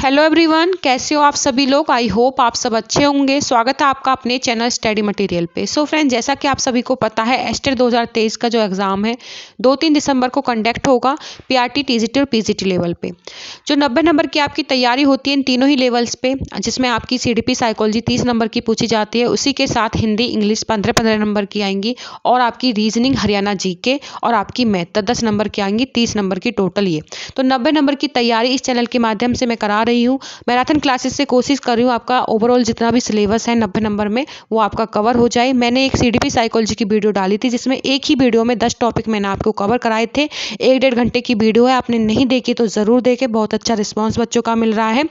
Hello everyone, कैसे हो आप सभी लोग। आई होप आप सब अच्छे होंगे। स्वागत है आपका अपने चैनल स्टडी मटेरियल पे। सो फ्रेंड, जैसा कि आप सभी को पता है एस्टेट 2023 का जो एग्ज़ाम है 2-3 दिसंबर को कंडक्ट होगा पीआरटी, टीजीटी और पीजीटी लेवल पे। जो 90 नंबर की आपकी तैयारी होती है इन तीनों ही लेवल्स पे, जिसमें आपकी सीडीपी साइकोलॉजी 30 नंबर की पूछी जाती है, उसी के साथ हिंदी इंग्लिश 15-15 नंबर की आएंगी और आपकी रीजनिंग हरियाणा जीके और आपकी मैथ 10 नंबर की आएंगी, 30 नंबर की टोटल। ये तो 90 नंबर की तैयारी इस चैनल के माध्यम से मैं करा रही हूँ। मैराथन क्लासेस से कोशिश कर रही हूँ आपका ओवरऑल जितना भी सिलेबस है 90 नंबर में वो आपका कवर हो जाए। मैंने एक सीडीपी साइकोलॉजी की वीडियो डाली थी जिसमें एक ही वीडियो में 10 टॉपिक मैंने आपको कवर कराए थे। 1-1.5 घंटे की वीडियो है, आपने नहीं देखी तो ज़रूर देखें। बहुत अच्छा रिस्पॉन्स बच्चों का मिल रहा है।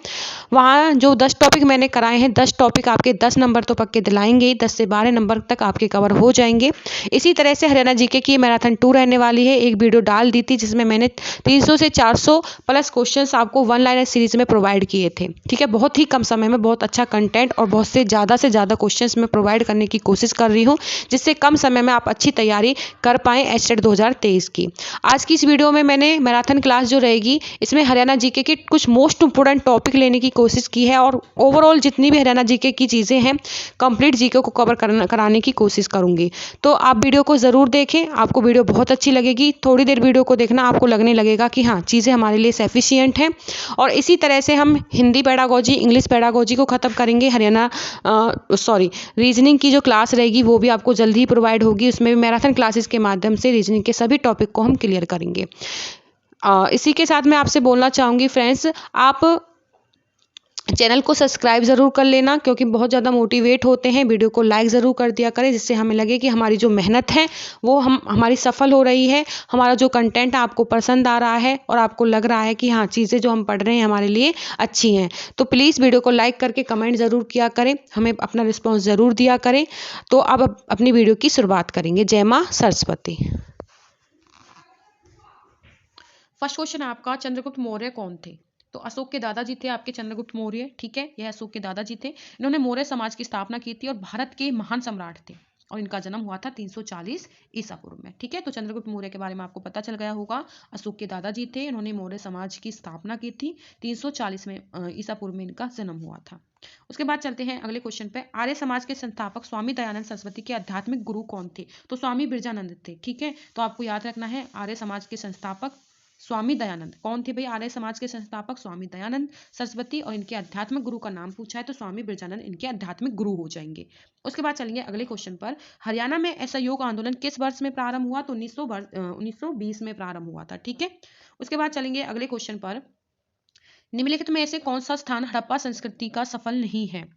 वहाँ जो 10 टॉपिक मैंने कराए हैं, 10 टॉपिक आपके 10 नंबर तो पक्के दिलाएंगे, 10 से 12 नंबर तक आपके कवर हो जाएंगे। इसी तरह से हरियाणा जीके की मैराथन 2 रहने वाली है। एक वीडियो डाल दी थी जिसमें मैंने 300 से 400 प्लस क्वेश्चंस आपको वन लाइनर सीरीज में प्रोवाइड किए थे। ठीक है, बहुत ही कम समय में बहुत अच्छा कंटेंट और बहुत से ज़्यादा क्वेश्चंस मैं प्रोवाइड करने की कोशिश कर रही हूँ, जिससे कम समय में आप अच्छी तैयारी कर पाएँ एस्टेट 2023 की। आज की इस वीडियो में मैंने मैराथन क्लास जो रहेगी इसमें हरियाणा जीके के कुछ मोस्ट इंपोर्टेंट टॉपिक लेने की कोशिश की है और ओवरऑल जितनी भी हरियाणा जीके की चीज़ें हैं कंप्लीट जीके को कवर कराने की कोशिश करूँगी। तो आप वीडियो को ज़रूर देखें, आपको वीडियो बहुत अच्छी लगेगी। थोड़ी देर वीडियो को देखना, आपको लगने लगेगा कि हाँ चीज़ें हमारे लिए सफिशिएंट हैं। और इसी तरह से हम हिंदी पेडागोजी, इंग्लिश पेडागोजी को ख़त्म करेंगे। रीजनिंग की जो क्लास रहेगी वो भी आपको जल्दी ही प्रोवाइड होगी। उसमें भी मैराथन क्लासेस के माध्यम से रीजनिंग के सभी टॉपिक को हम क्लियर करेंगे। इसी के साथ मैं आपसे बोलना चाहूँगी फ्रेंड्स, आप चैनल को सब्सक्राइब ज़रूर कर लेना क्योंकि बहुत ज़्यादा मोटिवेट होते हैं। वीडियो को लाइक ज़रूर कर दिया करें जिससे हमें लगे कि हमारी जो मेहनत है वो हमारी सफल हो रही है। हमारा जो कंटेंट है आपको पसंद आ रहा है और आपको लग रहा है कि हाँ चीज़ें जो हम पढ़ रहे हैं हमारे लिए अच्छी हैं। तो प्लीज़ वीडियो को लाइक करके कमेंट ज़रूर किया करें, हमें अपना रिस्पॉन्स ज़रूर दिया करें। तो अब अपनी वीडियो की शुरुआत करेंगे। जय माँ सरस्वती। फर्स्ट क्वेश्चन है आपका, चंद्रगुप्त मौर्य कौन थे। तो अशोक के दादाजी थे आपके चंद्रगुप्त मौर्य। ठीक है, यह अशोक के दादाजी थे। इन्होंने मौर्य समाज की स्थापना की थी और भारत के महान सम्राट थे और इनका जन्म हुआ था 340 ईसा पूर्व में। ठीक है, तो चंद्रगुप्त मौर्य के बारे में आपको पता चल गया होगा। अशोक के दादाजी थे, इन्होंने मौर्य समाज की स्थापना की थी। 340 में ईसा पूर्व में इनका जन्म हुआ था। उसके बाद चलते हैं अगले क्वेश्चन पे। आर्य समाज के संस्थापक स्वामी दयानंद सरस्वती के आध्यात्मिक गुरु कौन थे। तो स्वामी बिरजानंद थे। ठीक है, तो आपको याद रखना है आर्य समाज के संस्थापक स्वामी दयानंद कौन थे भाई। आर्य समाज के संस्थापक स्वामी दयानंद सरस्वती और इनके आध्यात्मिक गुरु का नाम पूछा है तो स्वामी बिरजानंद इनके आध्यात्मिक गुरु हो जाएंगे। उसके बाद चलेंगे अगले क्वेश्चन पर। हरियाणा में असहयोग आंदोलन किस वर्ष में प्रारंभ हुआ। तो 1920 में प्रारंभ हुआ था। ठीक है, उसके बाद चलेंगे अगले क्वेश्चन पर। निम्नलिखित में ऐसे कौन सा स्थान हड़प्पा संस्कृति का सफल नहीं है।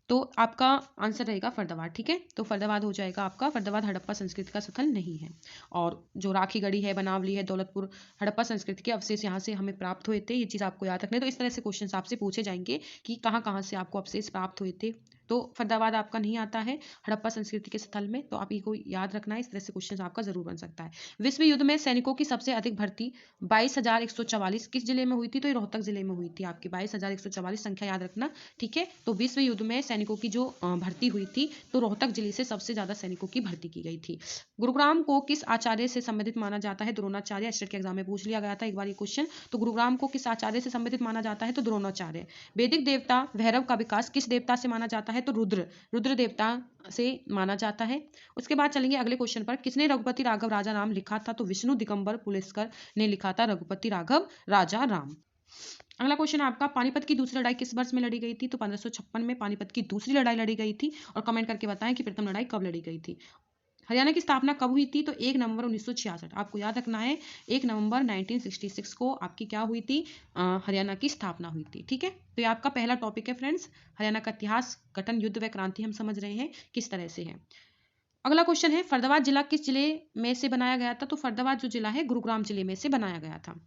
तो आपका आंसर रहेगा फरीदाबाद। ठीक है, तो फरीदाबाद हो जाएगा आपका। फरीदाबाद हड़प्पा संस्कृति का सफल नहीं है। और जो राखी गढ़ी है, बनावली है, दौलतपुर, हड़प्पा संस्कृति के अवशेष यहाँ से हमें प्राप्त हुए थे। ये चीज़ आपको याद रखना है। तो इस तरह से क्वेश्चन आपसे पूछे जाएंगे कि कहाँ कहाँ से आपको अवशेष प्राप्त हुए थे। तो फरीदाबाद आपका नहीं आता है हड़प्पा संस्कृति के स्थल में, तो आप ये को याद रखना है। इस तरह से क्वेश्चन आपका जरूर बन सकता है। विश्व युद्ध में सैनिकों की सबसे अधिक भर्ती 22,144 किस जिले में हुई थी। तो ये रोहतक जिले में हुई थी आपकी 22,144 संख्या याद रखना। ठीक है, तो विश्व युद्ध में सैनिकों की जो भर्ती हुई थी तो रोहतक जिले से सबसे ज्यादा सैनिकों की भर्ती की गई थी। गुरुग्राम को किस आचार्य से संबंधित माना जाता है। द्रोणाचार्य। एस्टेट के एग्जाम में पूछ लिया गया था एक बार ये क्वेश्चन। तो गुरुग्राम को किस आचार्य से संबंधित माना जाता है। तो द्रोणाचार्य। वैदिक देवता भैरव का विकास किस देवता से माना जाता है। तो रुद्र देवता से माना जाता है। उसके बाद चलेंगे अगले क्वेश्चन पर। किसने रघुपति राघव राजा राम लिखा था। तो विष्णु दिगंबर पुलेस्कर ने लिखा था रघुपति राघव राजा राम। अगला क्वेश्चन आपका, पानीपत की दूसरी लड़ाई किस वर्ष में लड़ी गई थी। तो 1556 में पानीपत की दूसरी लड़ाई लड़ी गई थी। और कमेंट करके बताएं कि प्रथम लड़ाई कब लड़ी गई थी। हरियाणा की स्थापना कब हुई थी। तो 1 नवंबर 1966। आपको याद रखना है 1 नवंबर 1966 को आपकी क्या हुई थी, हरियाणा की स्थापना हुई थी। ठीक है, तो ये आपका पहला टॉपिक है फ्रेंड्स। हरियाणा का इतिहास, गठन, युद्ध व क्रांति हम समझ रहे हैं किस तरह से है। अगला क्वेश्चन है, फरीदाबाद जिला किस जिले में से बनाया गया था। तो फरीदाबाद जो जिला है गुरुग्राम जिले में से बनाया गया था।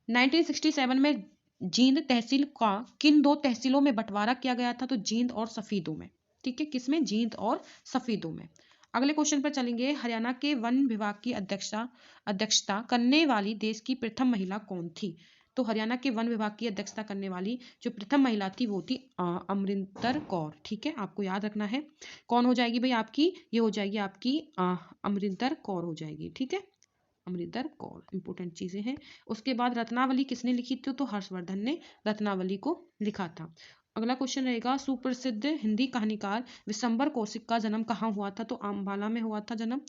1967 में जींद तहसील का किन 2 तहसीलों में बंटवारा किया गया था। तो जींद और सफीदों में। ठीक है, किसमें, जींद और सफीदों में। अगले क्वेश्चन पर चलेंगे। हरियाणा के वन विभाग की अध्यक्षता करने वाली देश की प्रथम महिला कौन थी। तो हरियाणा के वन विभाग की अध्यक्षता करने वाली जो प्रथम महिला थी वो थी अमरिंदर कौर। ठीक है, आपको याद रखना है कौन हो जाएगी भाई आपकी, ये हो जाएगी आपकी अमरिंदर कौर हो जाएगी। ठीक है, अमरिंदर कौर, इंपॉर्टेंट चीजें हैं। उसके बाद रत्नावली किसने लिखी थी? तो हर्षवर्धन ने रत्नावली को लिखा था। अगला क्वेश्चन रहेगा, सुप्रसिद्ध हिंदी कहानीकार विशंबर कौशिक का जन्म कहाँ हुआ था? तो अम्बाला में हुआ था जन्म।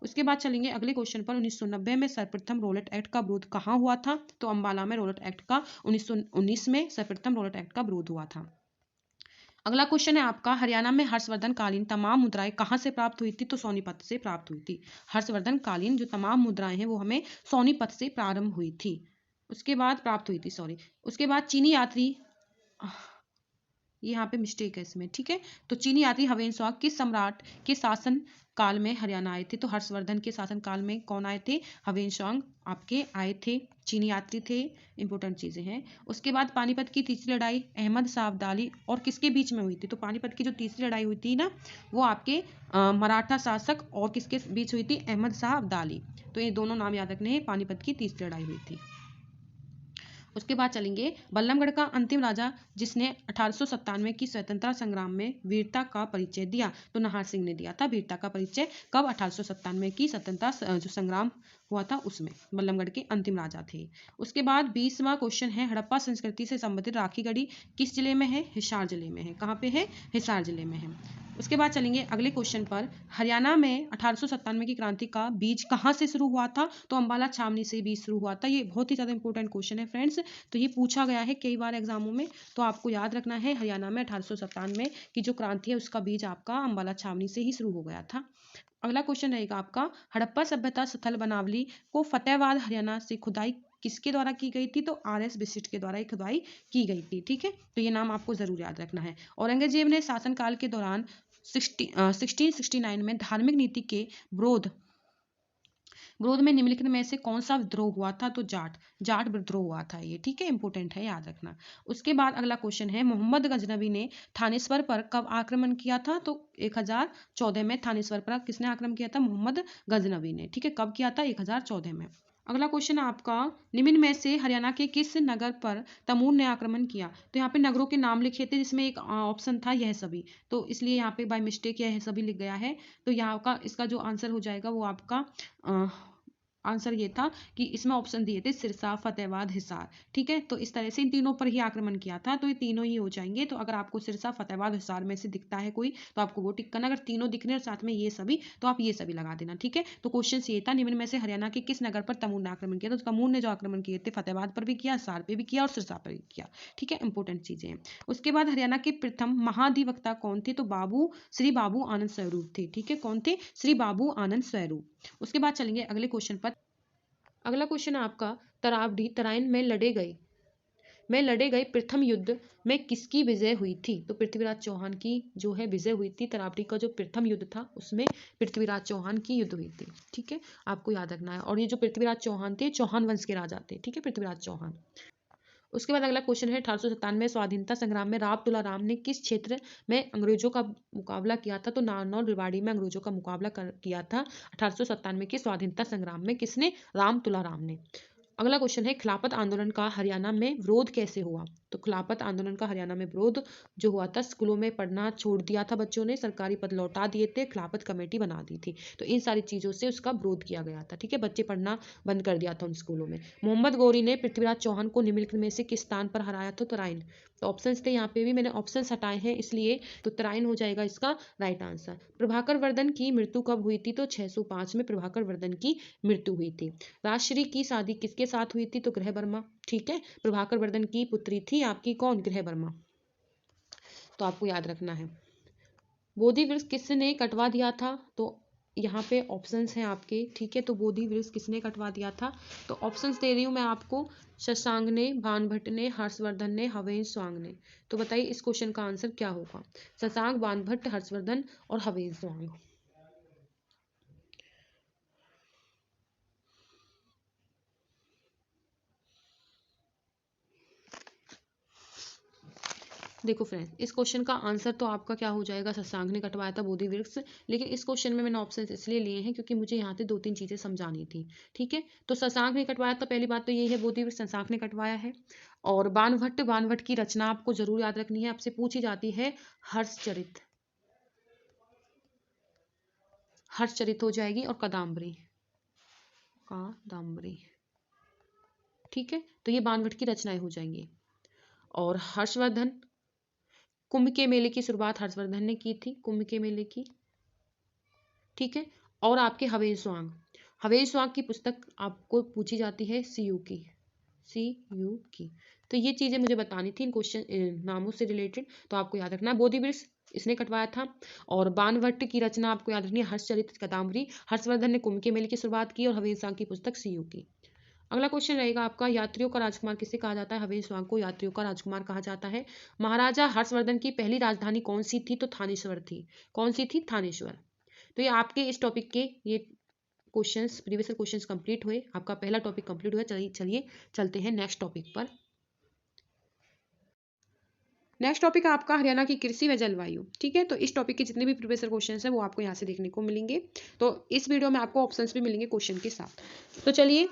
उसके बाद चलेंगे अगले क्वेश्चन पर, 1990 में सर्वप्रथम रोलेट एक्ट का विरोध कहाँ हुआ था? तो अम्बाला में रोलेट एक्ट का 1919 में सर्वप्रथम रोलेट एक्ट का विरोध हुआ था। अगला क्वेश्चन है आपका, हरियाणा में हर्षवर्धन कालीन तमाम मुद्राएं कहाँ से प्राप्त हुई थी? तो सोनीपत से प्राप्त हुई थी। हर्षवर्धन कालीन जो तमाम मुद्राएं हैं वो हमें सोनीपत से प्रारंभ हुई थी, उसके बाद प्राप्त हुई थी, सॉरी। उसके बाद चीनी यात्री, यहाँ पे मिस्टेक है इसमें, ठीक है। तो चीनी यात्री हवेन स्वांग किस सम्राट के शासन काल में हरियाणा आए थे? तो हर्षवर्धन के शासन काल में कौन आए थे? हवेन स्वांग आपके आए थे, चीनी यात्री थे, इंपोर्टेंट चीजें हैं। उसके बाद पानीपत की तीसरी लड़ाई अहमद शाह अब्दाली और किसके बीच में हुई थी? तो पानीपत की जो तीसरी लड़ाई हुई थी ना, वो आपके मराठा शासक और किसके बीच हुई थी? अहमद शाह अब्दाली। तो ये दोनों नाम याद रखने हैं, पानीपत की तीसरी लड़ाई हुई थी। उसके बाद चलेंगे बल्लभगढ़ का अंतिम राजा जिसने 1897 की स्वतंत्रता संग्राम में वीरता का परिचय दिया? तो नाहर सिंह ने दिया था वीरता का परिचय। कब? 1897 की स्वतंत्रता जो संग्राम हुआ था उसमें बल्लभगढ़ के अंतिम राजा थे। उसके बाद 20वां क्वेश्चन है, हड़प्पा संस्कृति से संबंधित राखी गढ़ी किस जिले में है? हिसार जिले में है। कहाँ पे है? हिसार जिले में है। उसके बाद चलेंगे अगले क्वेश्चन पर, हरियाणा में 1897 की क्रांति का बीज कहाँ से शुरू हुआ था? तो अंबाला छावनी से बीज शुरू हुआ था। ये बहुत ही ज्यादा इंपॉर्टेंट क्वेश्चन है फ्रेंड्स, तो ये पूछा गया है कई बार एग्जामों में, तो आपको याद रखना है हरियाणा में 1897 की जो क्रांति है उसका बीज आपका अंबाला छावनी से ही शुरू हो गया था। अगला क्वेश्चन रहेगा आपका, हड़प्पा सभ्यता स्थल बनावली को फतेहाबाद हरियाणा से खुदाई किसके द्वारा की गई थी? तो RS बिशिष्ट के द्वारा खुदाई की गई थी, ठीक है। तो ये नाम आपको जरूर याद रखना है। औरंगजेब ने शासनकाल के दौरान 1669 में धार्मिक नीति के विरोध में निम्नलिखित में से कौन सा विद्रोह हुआ था? तो जाट विद्रोह हुआ था ये, ठीक है, इंपोर्टेंट है, याद रखना। उसके बाद अगला क्वेश्चन है, मोहम्मद गजनवी ने थानेश्वर पर कब आक्रमण किया था? तो 1014 में थानेश्वर पर किसने आक्रमण किया था? मोहम्मद गजनवी ने, ठीक है। कब किया था? 1014 में। अगला क्वेश्चन आपका, निम्न में से हरियाणा के किस नगर पर तैमूर ने आक्रमण किया? तो यहाँ पे नगरों के नाम लिखे थे जिसमें एक ऑप्शन था यह सभी, तो इसलिए यहाँ पे बाय मिस्टेक यह सभी लिख गया है। तो यहाँ का इसका जो आंसर हो जाएगा वो आपका आंसर ये था कि इसमें ऑप्शन दिए थे सिरसा, फतेहाबाद, हिसार, ठीक है। तो इस तरह से इन तीनों पर ही आक्रमण किया था, तो ये तीनों ही हो जाएंगे। तो अगर आपको सिरसा, फतेहाबाद, हिसार में से दिखता है कोई तो आपको वो टिक करना, अगर तीनों दिख रहे हैं साथ में ये सभी तो आप ये सभी लगा देना, ठीक है। तो क्वेश्चन ये था, निम्न में से हरियाणा के किस नगर पर तैमूर ने आक्रमण किया? तो तैमूर ने जो आक्रमण किए थे फतेहाबाद पर भी किया, हिसार पर भी किया और सिरसा पर भी किया, ठीक है, इंपोर्टेंट चीजें हैं। उसके बाद हरियाणा के प्रथम महाधिवक्ता कौन थे? तो श्री बाबू आनंद स्वरूप थे, ठीक है। कौन थे? श्री बाबू आनंद स्वरूप। उसके बाद चलेंगे अगले क्वेश्चन पर। अगला क्वेश्चन है आपका, तरावड़ी तराइन में लड़े गए प्रथम युद्ध में किसकी विजय हुई थी? तो पृथ्वीराज चौहान की जो है विजय हुई थी। तरावड़ी का जो प्रथम युद्ध था उसमें पृथ्वीराज चौहान की युद्ध हुई थी, ठीक है, आपको याद रखना है। और ये जो पृथ्वीराज चौहान थे चौहान वंश के राजा थे, ठीक है, पृथ्वीराज चौहान। उसके बाद अगला क्वेश्चन है, 1897 स्वाधीनता संग्राम में राव तुला राम ने किस क्षेत्र में अंग्रेजों का मुकाबला किया था? तो नारनौल रेवाड़ी में अंग्रेजों का मुकाबला किया था 1897 के स्वाधीनता संग्राम में। किसने? राम तुला राम ने। अगला क्वेश्चन है, खिलाफत आंदोलन का हरियाणा में विरोध कैसे हुआ? तो खिलाफत आंदोलन का हरियाणा में विरोध जो हुआ था, स्कूलों में पढ़ना छोड़ दिया था बच्चों ने, सरकारी पद लौटा दिए थे, खिलाफत कमेटी बना दी थी, तो इन सारी चीजों से उसका विरोध किया गया था, ठीक है। बच्चे पढ़ना बंद कर दिया था उन स्कूलों में। मोहम्मद गौरी ने पृथ्वीराज चौहान को निम्नलिखित में से किस स्थान पर हराया था? तो तराइन। तो ऑप्शंस थे, यहाँ पे भी मैंने ऑप्शंस हटाए हैं इसलिए, तो तराइन हो जाएगा इसका राइट आंसर। प्रभाकर वर्धन की मृत्यु कब हुई थी? तो 605 में प्रभाकर वर्धन की मृत्यु हुई थी। राजश्री की शादी किसके साथ हुई थी? तो ग्रह वर्मा, ठीक है। प्रभाकर वर्धन की पुत्री थी आपकी कौन? ग्रह वर्मा, तो आपको याद रखना है। बोधि वृक्ष किसने कटवा दिया था? तो यहाँ पे ऑप्शंस हैं आपके, ठीक है। तो बोधि वृक्ष किसने कटवा दिया था? तो ऑप्शंस दे रही हूँ मैं आपको, शशांक ने, बाणभट्ट ने, हर्षवर्धन ने, हवेन स्वांग ने। तो बताइए इस क्वेश्चन का आंसर क्या होगा? शशांक, बाणभट्ट, हर्षवर्धन और हवेन स्वांग। देखो फ्रेंड्स, इस क्वेश्चन का आंसर तो आपका क्या हो जाएगा? शशांक ने कटवाया था बोधि वृक्ष, लेकिन इस क्वेश्चन में मैंने ऑप्शन इसलिए लिए हैं क्योंकि मुझे यहाँ से 2-3 चीजें समझानी थी, ठीक है। तो शशांक ने कटवाया था, पहली बात तो यही है, बोधि वृक्ष शशांक ने कटवाया है। और बाणभट्ट की रचना आपको जरूर याद रखनी है, आपसे पूछी जाती है हर्षचरित, हर्षचरित हो जाएगी, और कादम्बरी, कादम्बरी, ठीक है। तो ये बाणभट्ट की रचनाएं हो जाएंगी। और हर्षवर्धन, कुंभ के मेले की शुरुआत हर्षवर्धन ने की थी, कुंभ के मेले की, ठीक है। और आपके हवेश स्वांग, हवेश स्वांग की पुस्तक आपको पूछी जाती है सीयू की, सीयू की। तो ये चीजें मुझे बतानी थी इन क्वेश्चन नामों से रिलेटेड, तो आपको याद रखना है। बोधिवृक्ष इसने कटवाया था। और बाणभट्ट की रचना आपको याद रखनी है हर्षचरित कादम्बरी, हर्षवर्धन ने कुंभ के मेले की शुरुआत की, और हवेश स्वांग की पुस्तक सीयू की। अगला क्वेश्चन रहेगा आपका, यात्रियों का राजकुमार किसे कहा जाता है? हवेश स्वांग को यात्रियों का राजकुमार कहा जाता है। महाराजा हर्षवर्धन की पहली राजधानी कौन सी थी? तो थानेश्वर थी। कौन सी थी? थानेश्वर। तो ये आपके इस टॉपिक के ये क्वेश्चंस, प्रीवियस क्वेश्चंस कंप्लीट हुए। आपका पहला टॉपिक कंप्लीट हुआ। चलिए चलते हैं नेक्स्ट टॉपिक पर। नेक्स्ट टॉपिक है आपका हरियाणा की कृषि व जलवायु, ठीक है। तो इस टॉपिक के जितने भी प्रीवियस क्वेश्चंस हैं वो आपको यहाँ से देखने को मिलेंगे। तो इस वीडियो में आपको ऑप्शंस भी मिलेंगे क्वेश्चन के साथ। तो चलिए,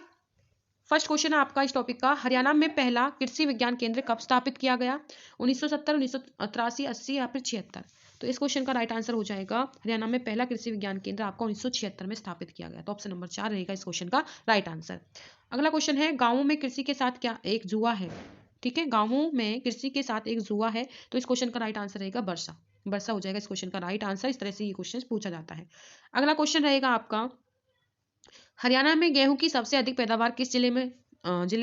फर्स्ट क्वेश्चन है आपका इस टॉपिक का, हरियाणा में पहला कृषि विज्ञान केंद्र कब स्थापित किया गया? 1970, 1983, 80 या फिर 76? तो इस क्वेश्चन का राइट आंसर हो जाएगा, हरियाणा में पहला कृषि विज्ञान केंद्र आपका 1976 में स्थापित किया गया। तो ऑप्शन नंबर 4 रहेगा इस क्वेश्चन का राइट आंसर। अगला क्वेश्चन है, गांवों में कृषि के साथ क्या एक जुआ है? ठीक है, गांवों में कृषि के साथ एक जुआ है। तो इस क्वेश्चन का राइट आंसर रहेगा वर्षा, वर्षा हो जाएगा इस क्वेश्चन का राइट आंसर। इस तरह से ये क्वेश्चन पूछा जाता है। अगला क्वेश्चन रहेगा आपका, हरियाणा में गेहूं की सबसे अधिक पैदावार किस जिले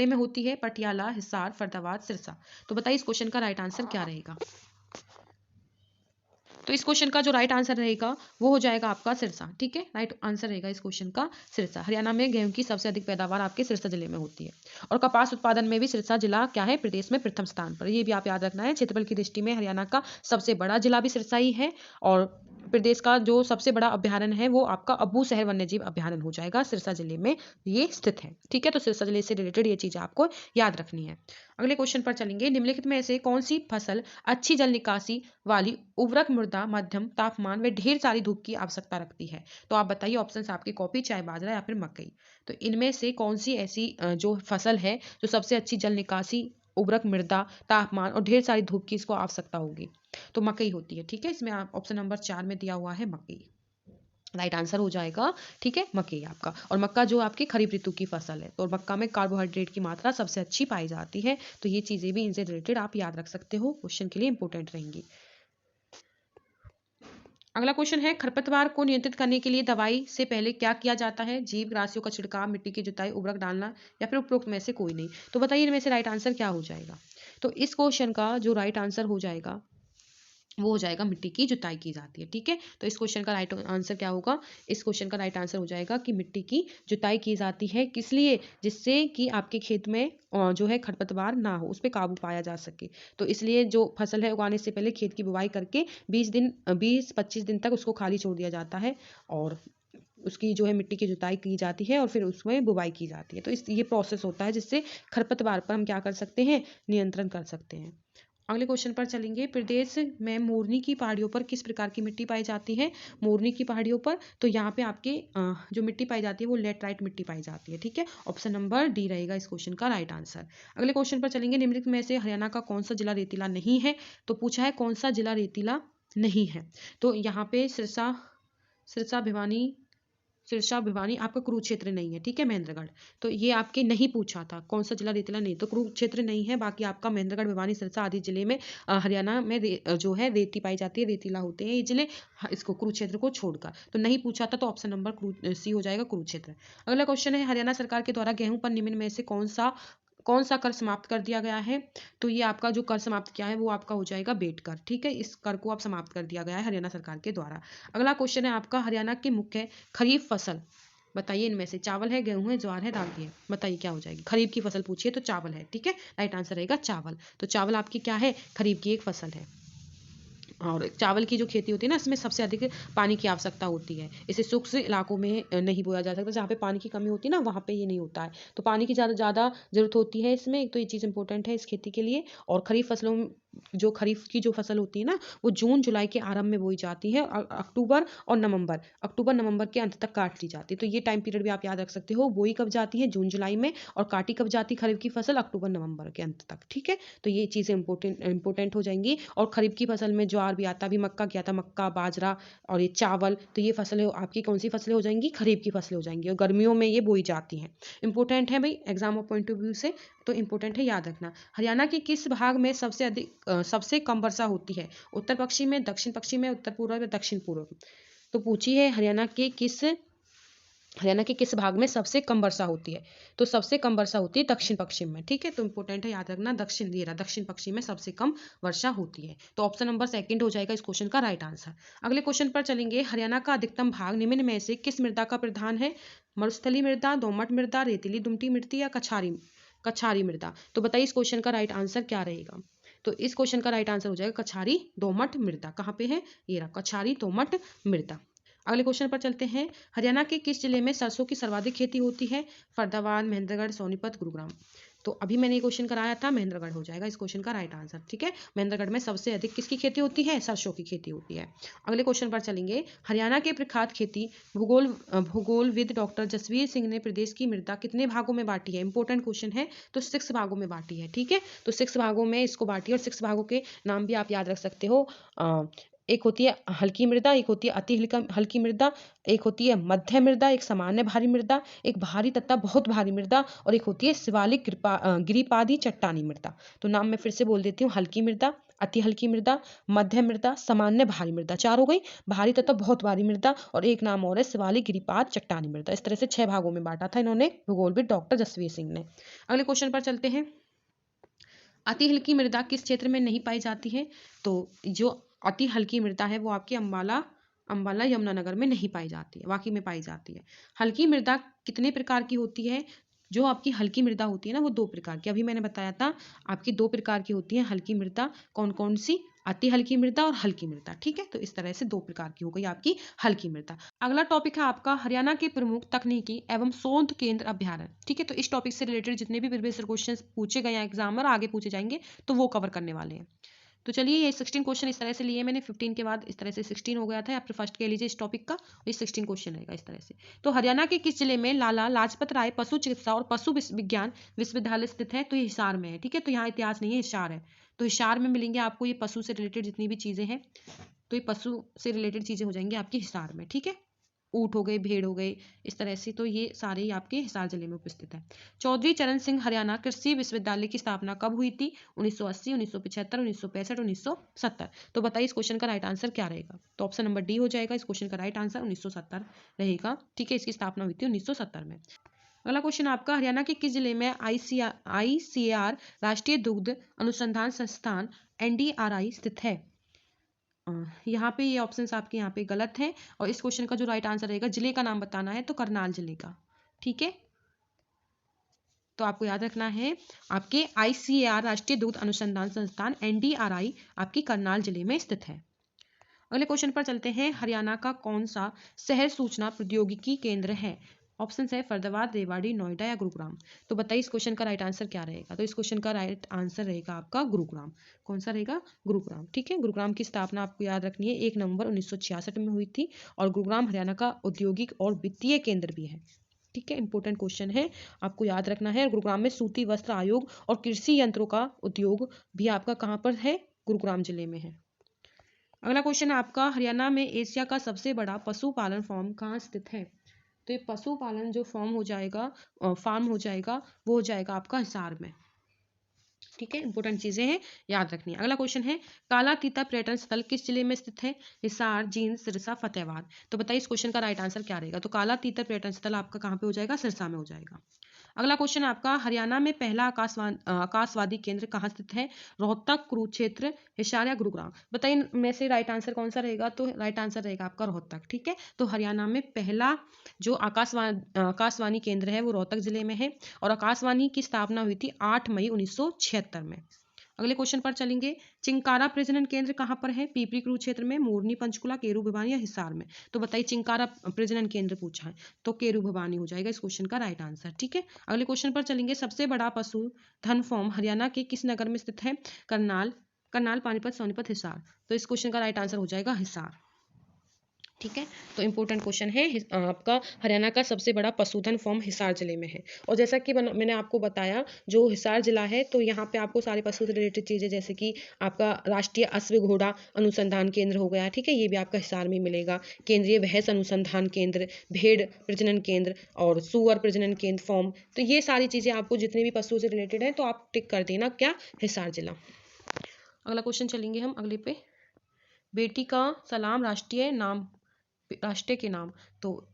में होती है? पटियाला, हिसार, फरीदाबाद, सिरसा। तो बताइए इस क्वेश्चन का राइट आंसर क्या रहेगा? तो इस क्वेश्चन का जो राइट आंसर रहेगा वो हो जाएगा आपका सिरसा, ठीक है। राइट आंसर रहेगा इस क्वेश्चन का सिरसा। हरियाणा में गेहूं की सबसे अधिक पैदावार आपके सिरसा जिले में होती है। और कपास उत्पादन में भी सिरसा जिला क्या है? प्रदेश में प्रथम स्थान पर। ये भी आप याद रखना है। क्षेत्रफल की दृष्टि में हरियाणा का सबसे बड़ा जिला भी सिरसा ही है। और प्रदेश का जो सबसे बड़ा अभ्यारण्य है वो आपका अब्बू शहर वन्यजीव अभ्यारण्य हो जाएगा, सिरसा जिले में ये स्थित है, ठीक है। तो सिरसा जिले से रिलेटेड ये चीज आपको याद रखनी है। अगले क्वेश्चन पर चलेंगे, निम्नलिखित में से कौन सी फसल अच्छी जल निकासी वाली, उर्वरक मृदा, मध्यम तापमान व ढेर सारी धूप की आवश्यकता रखती है? तो आप बताइए ऑप्शंस आपकी कॉपी, चाय, बाजरा या फिर मकई। तो इनमें से कौन सी ऐसी जो फसल है जो सबसे अच्छी जल निकासी, उर्वरक मृदा, तापमान और ढेर सारी धूप की इसको आवश्यकता होगी? तो मकई होती है, ठीक है। इसमें आप ऑप्शन नंबर 4 में दिया हुआ है मकई, राइट आंसर हो जाएगा, ठीक है, मकई आपका। और मक्का जो आपकी खरीफ ऋतु की फसल है, तो मक्का में कार्बोहाइड्रेट की मात्रा सबसे अच्छी पाई जाती है। तो ये चीजें भी इनसे रिलेटेड आप याद रख सकते हो, क्वेश्चन के लिए इंपॉर्टेंट रहेंगी। अगला क्वेश्चन है, खरपतवार को नियंत्रित करने के लिए दवाई से पहले क्या किया जाता है? जीव राशियों का छिड़काव, मिट्टी की जुताई, उर्वरक डालना या फिर उपरोक्त में से कोई नहीं। तो बताइए इनमें से राइट आंसर क्या हो जाएगा? तो इस क्वेश्चन का जो राइट आंसर हो जाएगा वो हो जाएगा मिट्टी की जुताई की जाती है, ठीक है। तो इस क्वेश्चन का राइट आंसर क्या होगा? इस क्वेश्चन का राइट आंसर हो जाएगा कि मिट्टी की जुताई की जाती है, किस लिए? जिससे कि आपके खेत में जो है खरपतवार ना हो, उस पर काबू पाया जा सके। तो इसलिए जो फसल है उगाने से पहले खेत की बुवाई करके 20-25 दिन तक उसको खाली छोड़ दिया जाता है, और उसकी जो है मिट्टी की जुताई की जाती है और फिर उसमें बुवाई की जाती है। तो ये प्रोसेस होता है जिससे खरपतवार पर हम क्या कर सकते हैं? नियंत्रण कर सकते हैं। अगले क्वेश्चन पर चलेंगे, प्रदेश में मोरनी की पहाड़ियों पर किस प्रकार की मिट्टी पाई जाती है? मोरनी की पहाड़ियों पर तो यहाँ पे आपके जो मिट्टी पाई जाती है वो लेटराइट मिट्टी पाई जाती है, ठीक है। ऑप्शन नंबर डी रहेगा इस क्वेश्चन का राइट आंसर। अगले क्वेश्चन पर चलेंगे, निम्नलिखित में से हरियाणा का कौन सा जिला रेतीला नहीं है? तो पूछा है कौन सा जिला रेतीला नहीं है। तो यहाँ पे सिरसा, सिरसा भिवानी, सिरसा भिवानी आपका कुरुक्षेत्र नहीं है, ठीक है, महेंद्रगढ़। तो ये आपके नहीं पूछा था कौन सा जिला रेतीला नहीं, तो कुरुक्षेत्र नहीं है। बाकी आपका महेंद्रगढ़, भिवानी, सिरसा आदि जिले में हरियाणा में जो है रेती पाई जाती है, रेतीला होते हैं ये जिले, इसको कुरुक्षेत्र को छोड़कर। तो नहीं पूछा था, तो ऑप्शन नंबर सी हो जाएगा, कुरुक्षेत्र। अगला क्वेश्चन है, हरियाणा सरकार के द्वारा गेहूं पर निम्न में से कौन सा कर समाप्त कर दिया गया है? तो ये आपका जो कर समाप्त किया है वो आपका हो जाएगा बेट कर, ठीक है। इस कर को आप समाप्त कर दिया गया है हरियाणा सरकार के द्वारा। अगला क्वेश्चन है आपका, हरियाणा की मुख्य खरीफ फसल बताइए, इनमें से चावल है, गेहूं है, ज्वार है, रागी है। बताइए क्या हो जाएगी? खरीफ की फसल पूछिए तो चावल है, ठीक है, राइट आंसर रहेगा चावल। तो चावल आपकी क्या है? खरीफ की एक फसल है। और चावल की जो खेती होती है ना, इसमें सबसे अधिक पानी की आवश्यकता होती है। इसे शुष्क इलाकों में नहीं बोया जा सकता, जहाँ पे पानी की कमी होती है ना वहाँ पे ये नहीं होता है। तो पानी की ज़्यादा जरूरत होती है इसमें, एक तो ये चीज़ इंपॉर्टेंट है इस खेती के लिए। और खरीफ फसलों जो खरीफ की जो फसल होती है ना, वो जून जुलाई के आरंभ में बोई जाती है और अक्टूबर नवंबर के अंत तक काट ली जाती है। तो ये टाइम पीरियड भी आप याद रख सकते हो। बोई कब जाती है? जून जुलाई में, और काटी कब जाती है खरीफ की फसल? अक्टूबर नवंबर के अंत तक। ठीक है, तो ये चीज़ें इंपॉर्टेंट हो जाएंगी। और खरीफ की फसल में ज्वार भी आता, अभी मक्का क्या था, मक्का, बाजरा और ये चावल, तो ये फसलें आपकी कौन सी फसलें हो जाएंगी? खरीफ की फसलें हो जाएंगी, और गर्मियों में ये बोई जाती हैं। इंपॉर्टेंट है भाई exam of point of view से, तो इंपॉर्टेंट है, याद रखना। हरियाणा के किस भाग में सबसे कम वर्षा होती है? उत्तर पश्चिम में, दक्षिण पश्चिम में, उत्तर पूर्व में, दक्षिण पूर्व। तो पूछी है हरियाणा के किस भाग में सबसे कम वर्षा होती है? तो सबसे कम वर्षा होती है दक्षिण पश्चिम में। ठीक है, तो इंपॉर्टेंट है, याद रखना, दक्षिण पश्चिम में सबसे कम वर्षा होती है। तो ऑप्शन नंबर सेकंड हो जाएगा इस क्वेश्चन का राइट आंसर। अगले क्वेश्चन पर चलेंगे। हरियाणा का अधिकतम भाग निम्न में से किस मृदा का प्रधान है? मरुस्थलीय मृदा, दोमट मृदा, रेतीली दुमटी मिट्टी या कछारी मृदा। तो बताइए इस क्वेश्चन का राइट आंसर क्या रहेगा? तो इस क्वेश्चन का राइट आंसर हो जाएगा कछारी दोमट मृदा। कहाँ पे है? ये रहा, कछारी दोमट मृदा। अगले क्वेश्चन पर चलते हैं। हरियाणा के किस जिले में सरसों की सर्वाधिक खेती होती है? फरीदाबाद, महेंद्रगढ़, सोनीपत, गुरुग्राम। तो अभी मैंने ये क्वेश्चन कराया था, महेंद्रगढ़ हो जाएगा इस क्वेश्चन का राइट आंसर। ठीक है, महेंद्रगढ़ में सबसे अधिक किसकी खेती होती है? सरसों की खेती होती है। अगले क्वेश्चन पर चलेंगे। हरियाणा के प्रख्यात खेती भूगोलविद डॉक्टर जसवीर सिंह ने प्रदेश की मृदा कितने भागों में बांटी है? इंपॉर्टेंट क्वेश्चन है। तो 6 भागों में बांटी है। ठीक है, तो 6 भागों में इसको बांटी है, और 6 भागों के नाम भी आप याद रख सकते हो। एक होती है हल्की मृदा, एक होती है अति हल्की मृदा, एक होती है मध्य मृदा, एक सामान्य भारी मृदा, एक भारी तथा बहुत भारी मृदा, और एक होती है शिवालिक गिरिपादी चट्टानी मृदा। तो नाम मैं फिर से बोल देती हूँ। हल्की मृदा, अति हल्की मृदा, मध्य मृदा, सामान्य भारी मृदा, 4 हो गई, भारी तथा बहुत भारी मृदा, और एक नाम और है शिवालिक गिरिपाद चट्टानी मृदा। इस तरह से 6 भागों में बांटा था इन्होंने भूगोलविद डॉक्टर जसवीर सिंह ने। अगले क्वेश्चन पर चलते हैं। अति हल्की मृदा किस क्षेत्र में नहीं पाई जाती है? तो जो अति हल्की मृदा है वो आपकी अंबाला यमुनानगर में नहीं पाई जाती है, बाकी में पाई जाती है। हल्की मृदा कितने प्रकार की होती है? जो आपकी हल्की मृदा होती है ना, वो 2 प्रकार की, अभी मैंने बताया था आपकी 2 प्रकार की होती है हल्की मृदा। कौन कौन सी? अति हल्की मृदा और हल्की मृदा। ठीक है, तो इस तरह से 2 प्रकार की हो गई आपकी हल्की मृदा। अगला टॉपिक है आपका हरियाणा के प्रमुख तकनीकी एवं शोध केंद्र अभ्यारण्य। ठीक है, तो इस टॉपिक से रिलेटेड जितने भी प्रीवियस क्वेश्चन पूछे गए हैं एग्जाम में और आगे पूछे जाएंगे, तो वो कवर करने वाले हैं। तो चलिए, ये 16 क्वेश्चन इस तरह से लिए मैंने, 15 के बाद इस तरह से 16 हो गया था, या फिर फर्स्ट कह लीजिए इस टॉपिक का, ये 16 क्वेश्चन रहेगा इस तरह से। तो हरियाणा के किस जिले में लाला लाजपत राय पशु चिकित्सा और पशु विज्ञान विश्वविद्यालय स्थित है? तो ये हिसार में है। ठीक है, तो यहाँ इतिहास नहीं है, हिसार है। तो हिसार में मिलेंगे आपको ये पशु से रिलेटेड जितनी भी चीजें हैं, तो ये पशु से रिलेटेड चीजें हो जाएंगी आपकी हिसार में। ठीक है, ऊँट हो गए, भेड़ हो गए, इस तरह से, तो ये सारे ही आपके हिसार जिले में उपस्थित है। चौधरी चरण सिंह हरियाणा कृषि विश्वविद्यालय की स्थापना कब हुई थी? 1980, 1975, 1965, 1970। तो बताइए इस क्वेश्चन का राइट आंसर क्या रहेगा? तो ऑप्शन नंबर डी हो जाएगा इस क्वेश्चन का राइट आंसर, 1970 रहेगा। ठीक है, इसकी स्थापना हुई थी 1970 में। अगला क्वेश्चन आपका, हरियाणा के किस जिले में ICAR राष्ट्रीय दुग्ध अनुसंधान संस्थान NDRI स्थित है? यहाँ पे ये ऑप्शंस आपके यहाँ पे गलत हैं, और इस क्वेश्चन का जो राइट आंसर रहेगा, जिले का नाम बताना है, तो करनाल जिले का। ठीक है, तो आपको याद रखना है, आपके ICAR राष्ट्रीय दुग्ध अनुसंधान संस्थान NDRI आपकी करनाल जिले में स्थित है। अगले क्वेश्चन पर चलते हैं। हरियाणा का कौन सा शहर सूचना प्रौद्योगिकी केंद्र है? ऑप्शन है फरीदाबाद, रेवाड़ी, नोएडा या गुरुग्राम। तो बताइए इस क्वेश्चन का राइट आंसर क्या रहेगा? तो इस क्वेश्चन का राइट आंसर रहेगा आपका गुरुग्राम। कौन सा रहेगा? गुरुग्राम। ठीक है, गुरुग्राम की स्थापना आपको याद रखनी है 1 नवंबर 1966 में हुई थी, और गुरुग्राम हरियाणा का औद्योगिक और वित्तीय केंद्र भी है। ठीक है, इंपॉर्टेंट क्वेश्चन है, आपको याद रखना है। गुरुग्राम में सूती वस्त्र आयोग और कृषि यंत्रों का उद्योग भी आपका कहाँ पर है? गुरुग्राम जिले में है। अगला क्वेश्चन है आपका, हरियाणा में एशिया का सबसे बड़ा पशुपालन फार्म कहाँ स्थित है? तो ये पशुपालन जो फार्म हो जाएगा वो हो जाएगा आपका हिसार में। ठीक है, इंपॉर्टेंट चीजें हैं, याद रखनी है। अगला क्वेश्चन है, काला तीता पर्यटन स्थल किस जिले में स्थित है? हिसार, जींद, सिरसा, फतेहाबाद। तो बताइए इस क्वेश्चन का राइट आंसर क्या रहेगा? तो काला तीता पर्यटन स्थल आपका कहाँ पे हो जाएगा? सिरसा में हो जाएगा। अगला क्वेश्चन आपका, हरियाणा में पहला आकाशवाणी केंद्र कहाँ स्थित है? रोहतक, कुरुक्षेत्र, हिसार या गुरुग्राम। बताइए में से राइट आंसर कौन सा रहेगा? तो राइट आंसर रहेगा आपका रोहतक। ठीक है, तो हरियाणा में पहला जो आकाशवाणी केंद्र है वो रोहतक जिले में है, और आकाशवाणी की स्थापना हुई थी 8 मई 1976 में। अगले क्वेश्चन पर चलेंगे। चिंकारा प्रजनन केंद्र कहाँ पर है? पीपरी कुरुक्षेत्र में, मोरनी, पंचकुला, केरू भवानी या हिसार में। तो बताइए चिंकारा प्रजनन केंद्र पूछा है, तो केरू भवानी हो जाएगा इस क्वेश्चन का राइट आंसर। ठीक है, अगले क्वेश्चन पर चलेंगे। सबसे बड़ा पशु धन फॉर्म हरियाणा के किस नगर में स्थित है? करनाल, करनाल, पानीपत, सोनीपत, हिसार। तो इस क्वेश्चन का राइट आंसर हो जाएगा हिसार। ठीक है, तो इंपॉर्टेंट क्वेश्चन है। आपका हरियाणा का सबसे बड़ा पशुधन फॉर्म हिसार जिले में है। और जैसा कि मैंने आपको बताया, जो हिसार जिला है तो यहाँ पे आपको सारे पशु से रिलेटेड चीज़ें, जैसे कि आपका राष्ट्रीय अश्व घोड़ा अनुसंधान केंद्र हो गया, ठीक है, ये भी आपका हिसार में मिलेगा। केंद्रीय भैंस अनुसंधान केंद्र, भेड़ प्रजनन केंद्र और सुअर प्रजनन केंद्र फॉर्म, तो ये सारी चीज़ें आपको जितने भी पशुओं से रिलेटेड है तो आप टिक कर देना क्या, हिसार जिला। अगला क्वेश्चन चलेंगे हम अगले पे। बेटी का सलाम राष्ट्रीय के नाम, तो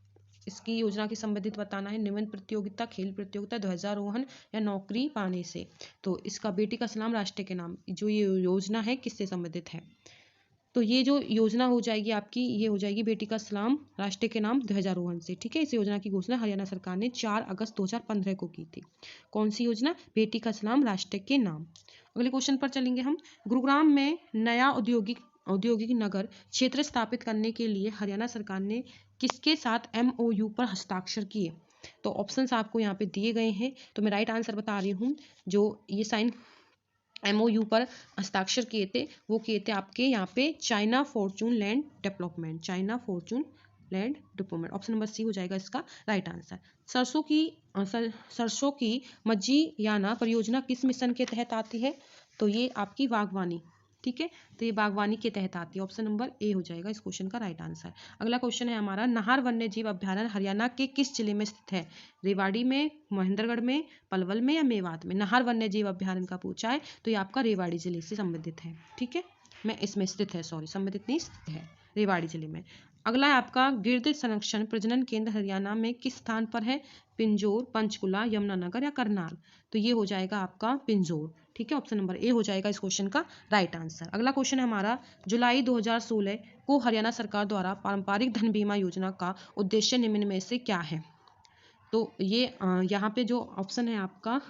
इसकी योजना की संबंधित बताना है। निबंध प्रतियोगिता, खेल प्रतियोगिता, ध्वजारोहण या नौकरी पाने से। तो इसका बेटी का सलाम राष्ट्र के नाम, जो ये योजना है किससे संबंधित है? तो ये जो योजना हो जाएगी आपकी, ये हो जाएगी बेटी का सलाम राष्ट्र के नाम ध्वजारोहण से। ठीक है, इस योजना की घोषणा हरियाणा सरकार ने 4 अगस्त 2015 को की थी। कौन सी योजना? बेटी का सलाम राष्ट्र के नाम। अगले क्वेश्चन पर चलेंगे हम। गुरुग्राम में नया औद्योगिक नगर क्षेत्र स्थापित करने के लिए हरियाणा सरकार ने किसके साथ MOU पर हस्ताक्षर किए? तो ऑप्शंस आपको यहाँ पे दिए गए हैं, तो मैं राइट आंसर बता रही हूँ। जो ये साइन MOU पर हस्ताक्षर किए थे वो किए थे आपके यहाँ पे China Fortune Land Development, China Fortune Land Development. Option number C हो जाएगा इसका राइट आंसर। सरसों की मज्जियाना परियोजना किस मिशन के तहत आती है? तो ये आपकी बागवानी, ठीक है, तो ये बागवानी के तहत आती है। ऑप्शन नंबर ए हो जाएगा इस क्वेश्चन का राइट आंसर। अगला क्वेश्चन है हमारा, नाहर वन्य जीव अभ्यारण्य हरियाणा के किस जिले में स्थित है? रेवाड़ी में, महेंद्रगढ़ में, पलवल में या मेवात में? नाहर वन्य जीव अभ्यारण्य का पूछा है तो ये आपका रेवाड़ी जिले से संबंधित है। ठीक है, मैं इसमें स्थित है, सॉरी संबंधित नहीं, स्थित है रेवाड़ी जिले में। अगला है आपका, गिरध संरक्षण प्रजनन केंद्र हरियाणा में किस स्थान पर है? पिंजौर, पंचकुला, यमुनानगर या करनाल? तो ये हो जाएगा आपका पिंजौर। ठीक है, ऑप्शन नंबर ए हो जाएगा इस क्वेश्चन का राइट आंसर। अगला क्वेश्चन है हमारा, जुलाई 2016 को हरियाणा सरकार द्वारा पारंपरिक धन बीमा योजना का उद्देश्य निम्न में से क्या है? तो ये यहाँ पे जो ऑप्शन है आपका,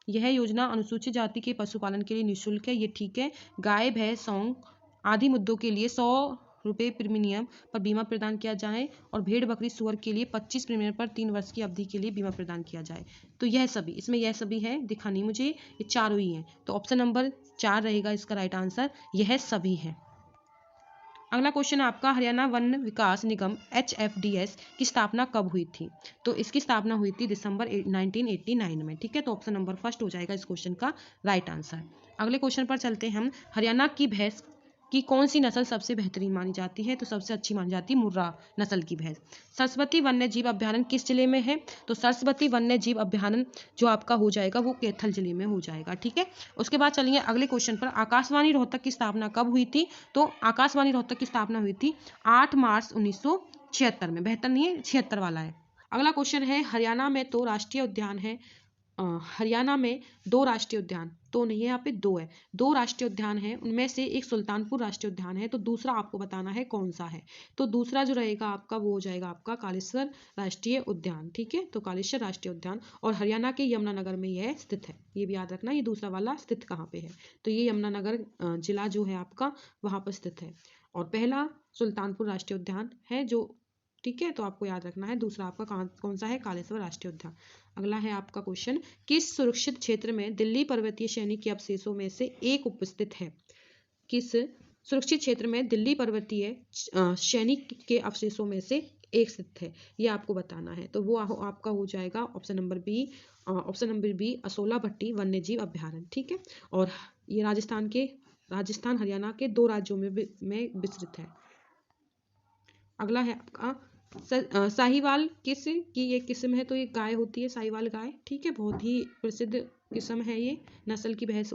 यह योजना अनुसूचित जाति के पशुपालन के लिए निःशुल्क है, ये ठीक है। गाय, भैंस, सौंग आदि मुद्दों के लिए 100 रुपये प्रीमियम पर बीमा प्रदान किया जाए और भेड़, बकरी, सुअर के लिए 25 प्रीमियम पर 3 वर्ष की अवधि के लिए बीमा प्रदान किया जाए। तो यह सभी, इसमें यह सभी है, दिखा नहीं मुझे, ये चारों ही हैं, तो ऑप्शन नंबर 4 रहेगा इसका राइट आंसर, यह सभी है। अगला क्वेश्चन आपका, हरियाणा वन विकास निगम HFDS की स्थापना कब हुई थी? तो इसकी स्थापना हुई थी दिसंबर 1989 में। ठीक है, तो ऑप्शन नंबर फर्स्ट हो जाएगा इस क्वेश्चन का राइट आंसर। अगले क्वेश्चन पर चलते हैं हम। हरियाणा की भैंस की कौन सी नस्ल सबसे बेहतरीन मानी जाती है? तो सबसे अच्छी मानी जाती है मुर्रा नस्ल की भैंस। सरस्वती वन्य जीव अभ्यारण्य किस जिले में है? तो सरस्वती वन्य जीव अभ्यारण्य जो आपका हो जाएगा वो कैथल जिले में हो जाएगा। ठीक है, उसके बाद चलिए अगले क्वेश्चन पर। आकाशवाणी रोहतक की स्थापना कब हुई थी? तो आकाशवाणी रोहतक की स्थापना हुई थी 8 मार्च 1976 में। बेहतर नहीं है, 76 वाला है। अगला क्वेश्चन है, हरियाणा में तो राष्ट्रीय उद्यान है, हरियाणा में 2 राष्ट्रीय उद्यान, तो नहीं है यहाँ पे 2 है, 2 राष्ट्रीय उद्यान है, उनमें से एक सुल्तानपुर राष्ट्रीय उद्यान है, तो दूसरा आपको बताना है कौन सा है। तो दूसरा जो रहेगा आपका वो हो जाएगा आपका कालेश्वर राष्ट्रीय उद्यान। ठीक है, तो कालेश्वर राष्ट्रीय उद्यान, और हरियाणा के यमुनानगर में यह स्थित है, ये भी याद रखना, ये दूसरा वाला स्थित कहाँ पे है? तो ये यमुनानगर जिला जो है आपका वहाँ पर स्थित है। और पहला सुल्तानपुर राष्ट्रीय उद्यान है जो, ठीक है, तो आपको याद रखना है। दूसरा आपका कौन सा है? कालेश्वर राष्ट्रीय उद्यान। अगला है आपका क्वेश्चन, किस सुरक्षित क्षेत्र में दिल्ली पर्वतीय श्रेणी के अवशेषों में से एक उपस्थित है? किस सुरक्षित क्षेत्र में दिल्ली पर्वतीय श्रेणी के अवशेषों में से एक स्थित है, ये आपको बताना है। तो वो आपका हो जाएगा ऑप्शन नंबर बी असोला भट्टी वन्यजीव अभ्यारण्य। ठीक है, और ये राजस्थान हरियाणा के 2 राज्यों में विस्तृत है। अगला है आपका, साहिवाल किस की ये किस्म है? तो ये गाय होती है, साहिवाल गाय। ठीक है, बहुत ही प्रसिद्ध किस्म है ये नस्ल की भैंस।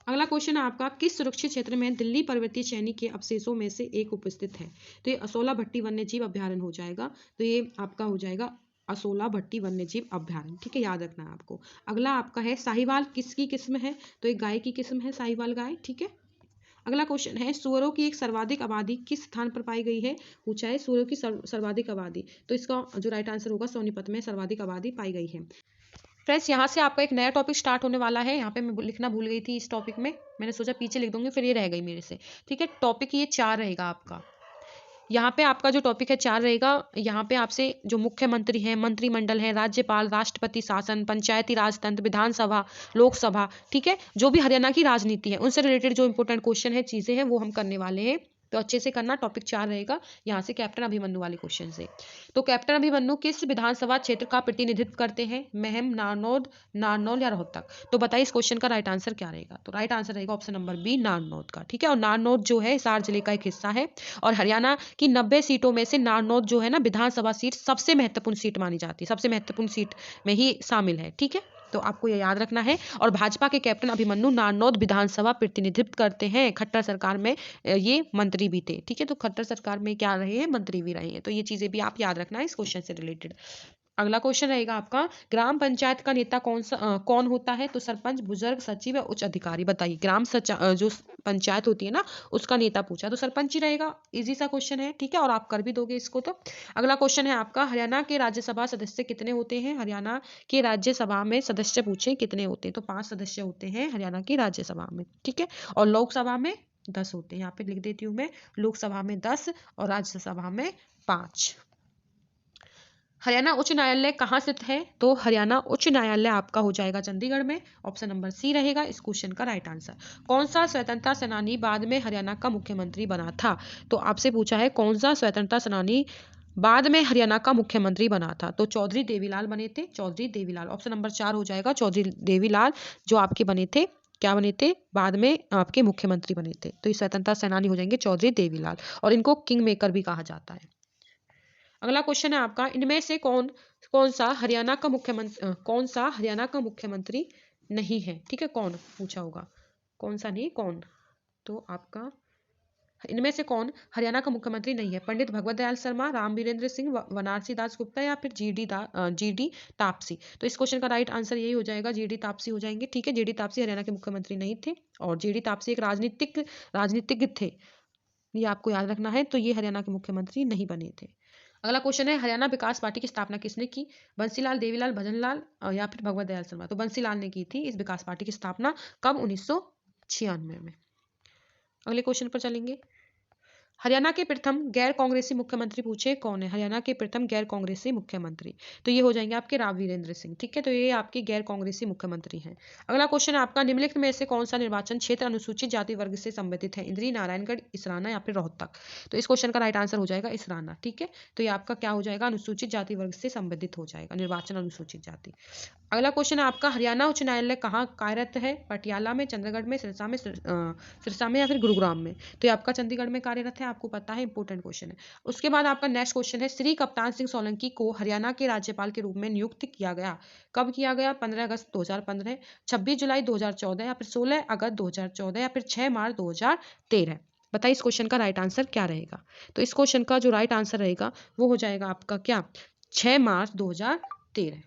अगला क्वेश्चन है आपका, किस सुरक्षित क्षेत्र में दिल्ली पर्वतीय श्रेणी के अवशेषों में से एक उपस्थित है? तो ये असोला भट्टी वन्यजीव अभ्यारण्य हो जाएगा, तो ये आपका हो जाएगा असोला भट्टी वन्यजीव अभ्यारण्य। ठीक है, याद रखना है आपको। अगला आपका है, साहिवाल किसकी किस्म है? तो एक गाय की किस्म है साहिवाल गाय। ठीक है, अगला क्वेश्चन है, सुअरों की एक सर्वाधिक आबादी किस स्थान पर पाई गई है? पूछा है सुअरों की सर्वाधिक आबादी, तो इसका जो राइट आंसर होगा सोनीपत में सर्वाधिक आबादी पाई गई है। फ्रेंड्स, यहाँ से आपका एक नया टॉपिक स्टार्ट होने वाला है। यहाँ पे मैं लिखना भूल गई थी, इस टॉपिक में मैंने सोचा पीछे लिख दूंगी, फिर ये रह गई मेरे से। ठीक है, टॉपिक ये 4 रहेगा आपका। यहाँ पे आपका जो टॉपिक है 4 रहेगा। यहाँ पे आपसे जो मुख्यमंत्री हैं, मंत्रिमंडल है, राज्यपाल, राष्ट्रपति शासन, पंचायती राज तंत्र, विधानसभा, लोकसभा, ठीक है, जो भी हरियाणा की राजनीति है उनसे रिलेटेड जो इंपॉर्टेंट क्वेश्चन है, चीजें हैं, वो हम करने वाले हैं। तो अच्छे से करना। टॉपिक 4 रहेगा यहाँ से कैप्टन अभिमन्यु वाले क्वेश्चन से। तो कैप्टन अभिमन्यु किस विधानसभा क्षेत्र का प्रतिनिधित्व करते हैं? महम, नारनौल, नारनौल या रोहतक? तो बताइए इस क्वेश्चन का राइट आंसर क्या रहेगा? तो राइट आंसर रहेगा ऑप्शन नंबर बी, नारनौल का। ठीक है, और नारनौल जो है हिसार जिले का एक हिस्सा है और हरियाणा की 90 सीटों में से नारनौल जो है ना विधानसभा सीट सबसे महत्वपूर्ण सीट मानी जाती है, सबसे महत्वपूर्ण सीट में ही शामिल है। ठीक है, तो आपको ये याद रखना है। और भाजपा के कैप्टन अभिमन्यु नारनौल विधानसभा प्रतिनिधित्व करते हैं। खट्टर सरकार में ये मंत्री भी थे। ठीक है, तो खट्टर सरकार में क्या रहे हैं? मंत्री भी रहे हैं। तो ये चीजें भी आप याद रखना है इस क्वेश्चन से रिलेटेड। अगला क्वेश्चन रहेगा आपका, ग्राम पंचायत का नेता कौन होता है? तो सरपंच, बुजुर्ग, सचिव या उच्च अधिकारी? बताइए। जो पंचायत होती है ना उसका नेता पूछा तो सरपंच ही रहेगा। इजी सा क्वेश्चन है। ठीक है, और आप कर भी दोगे इसको। तो अगला क्वेश्चन है आपका, हरियाणा के राज्यसभा सदस्य कितने होते हैं? हरियाणा के राज्यसभा में सदस्य पूछे कितने होते हैं? तो 5 सदस्य होते हैं हरियाणा की राज्यसभा में। ठीक है, और लोकसभा में 10 होते हैं। यहाँ पे लिख देती हूँ मैं, लोकसभा में 10 और राज्यसभा में 5। हरियाणा उच्च न्यायालय कहाँ स्थित है? तो हरियाणा उच्च न्यायालय आपका हो जाएगा चंडीगढ़ में। ऑप्शन नंबर सी रहेगा इस क्वेश्चन का राइट आंसर। कौन सा स्वतंत्रता सेनानी बाद में हरियाणा का मुख्यमंत्री बना था? तो आपसे पूछा है कौन सा स्वतंत्रता सेनानी बाद में हरियाणा का मुख्यमंत्री बना था? तो चौधरी देवीलाल बने थे। चौधरी देवीलाल, ऑप्शन नंबर 4 हो जाएगा। चौधरी देवीलाल जो आपके बने थे, क्या बने थे? बाद में आपके मुख्यमंत्री बने थे। तो ये स्वतंत्रता सेनानी हो जाएंगे चौधरी देवीलाल, और इनको किंग मेकर भी कहा जाता है। अगला क्वेश्चन है आपका, इनमें से कौन सा हरियाणा का मुख्यमंत्री नहीं है? ठीक है, कौन पूछा होगा, कौन सा नहीं, कौन? तो आपका इनमें से कौन हरियाणा का मुख्यमंत्री नहीं है? पंडित भगवत दयाल शर्मा, राम वीरेंद्र सिंह, बनारसी दास गुप्ता या फिर जीडी तापसी? तो इस क्वेश्चन का राइट आंसर यही हो जाएगा, जीडी तापसी हो जाएंगे। ठीक है, जीडी तापसी हरियाणा के मुख्यमंत्री नहीं थे और जीडी तापसी एक राजनीतिज्ञ थे, ये आपको याद रखना है। तो ये हरियाणा के मुख्यमंत्री नहीं बने थे। अगला क्वेश्चन है, हरियाणा विकास पार्टी की स्थापना किसने की? बंसीलाल, देवीलाल, भजनलाल या फिर भगवत दयाल शर्मा? तो बंसीलाल ने की थी इस विकास पार्टी की स्थापना। कब? 1996 में। अगले क्वेश्चन पर चलेंगे। हरियाणा के प्रथम गैर कांग्रेसी मुख्यमंत्री पूछे कौन है? हरियाणा के प्रथम गैर कांग्रेसी मुख्यमंत्री तो ये हो जाएंगे आपके राव वीरेंद्र सिंह। ठीक है, तो ये आपके गैर कांग्रेसी मुख्यमंत्री हैं। अगला क्वेश्चन आपका, निम्नलिखित में से कौन सा निर्वाचन क्षेत्र अनुसूचित जाति वर्ग से संबंधित है? इंद्री, नारायणगढ़, इसराना या फिर रोहतक? तो इस क्वेश्चन का राइट आंसर हो जाएगा इसराना। ठीक है, तो ये आपका क्या हो जाएगा? अनुसूचित जाति वर्ग से संबंधित हो जाएगा, निर्वाचन अनुसूचित जाति। अगला क्वेश्चन है आपका, हरियाणा उच्च न्यायालय कहाँ कार्यरत है? पटियाला में, चंडीगढ़ में, सिरसा में या फिर गुरुग्राम में? तो ये आपका चंडीगढ़ में कार्यरत है, आपको पता है, इंपॉर्टेंट क्वेश्चन है। उसके बाद आपका नेक्स्ट क्वेश्चन है, श्री कप्तान सिंह सोलंकी को हरियाणा के राज्यपाल के रूप में नियुक्त किया गया, कब किया गया? 15 अगस्त 2015, 26 जुलाई 2014 या फिर 16 अगस्त 2014 या फिर 6 मार्च 2013? बताइए इस क्वेश्चन का राइट आंसर क्या रहेगा? तो इस क्वेश्चन का जो राइट आंसर रहेगा वो हो जाएगा आपका क्या? 6 मार्च 2013।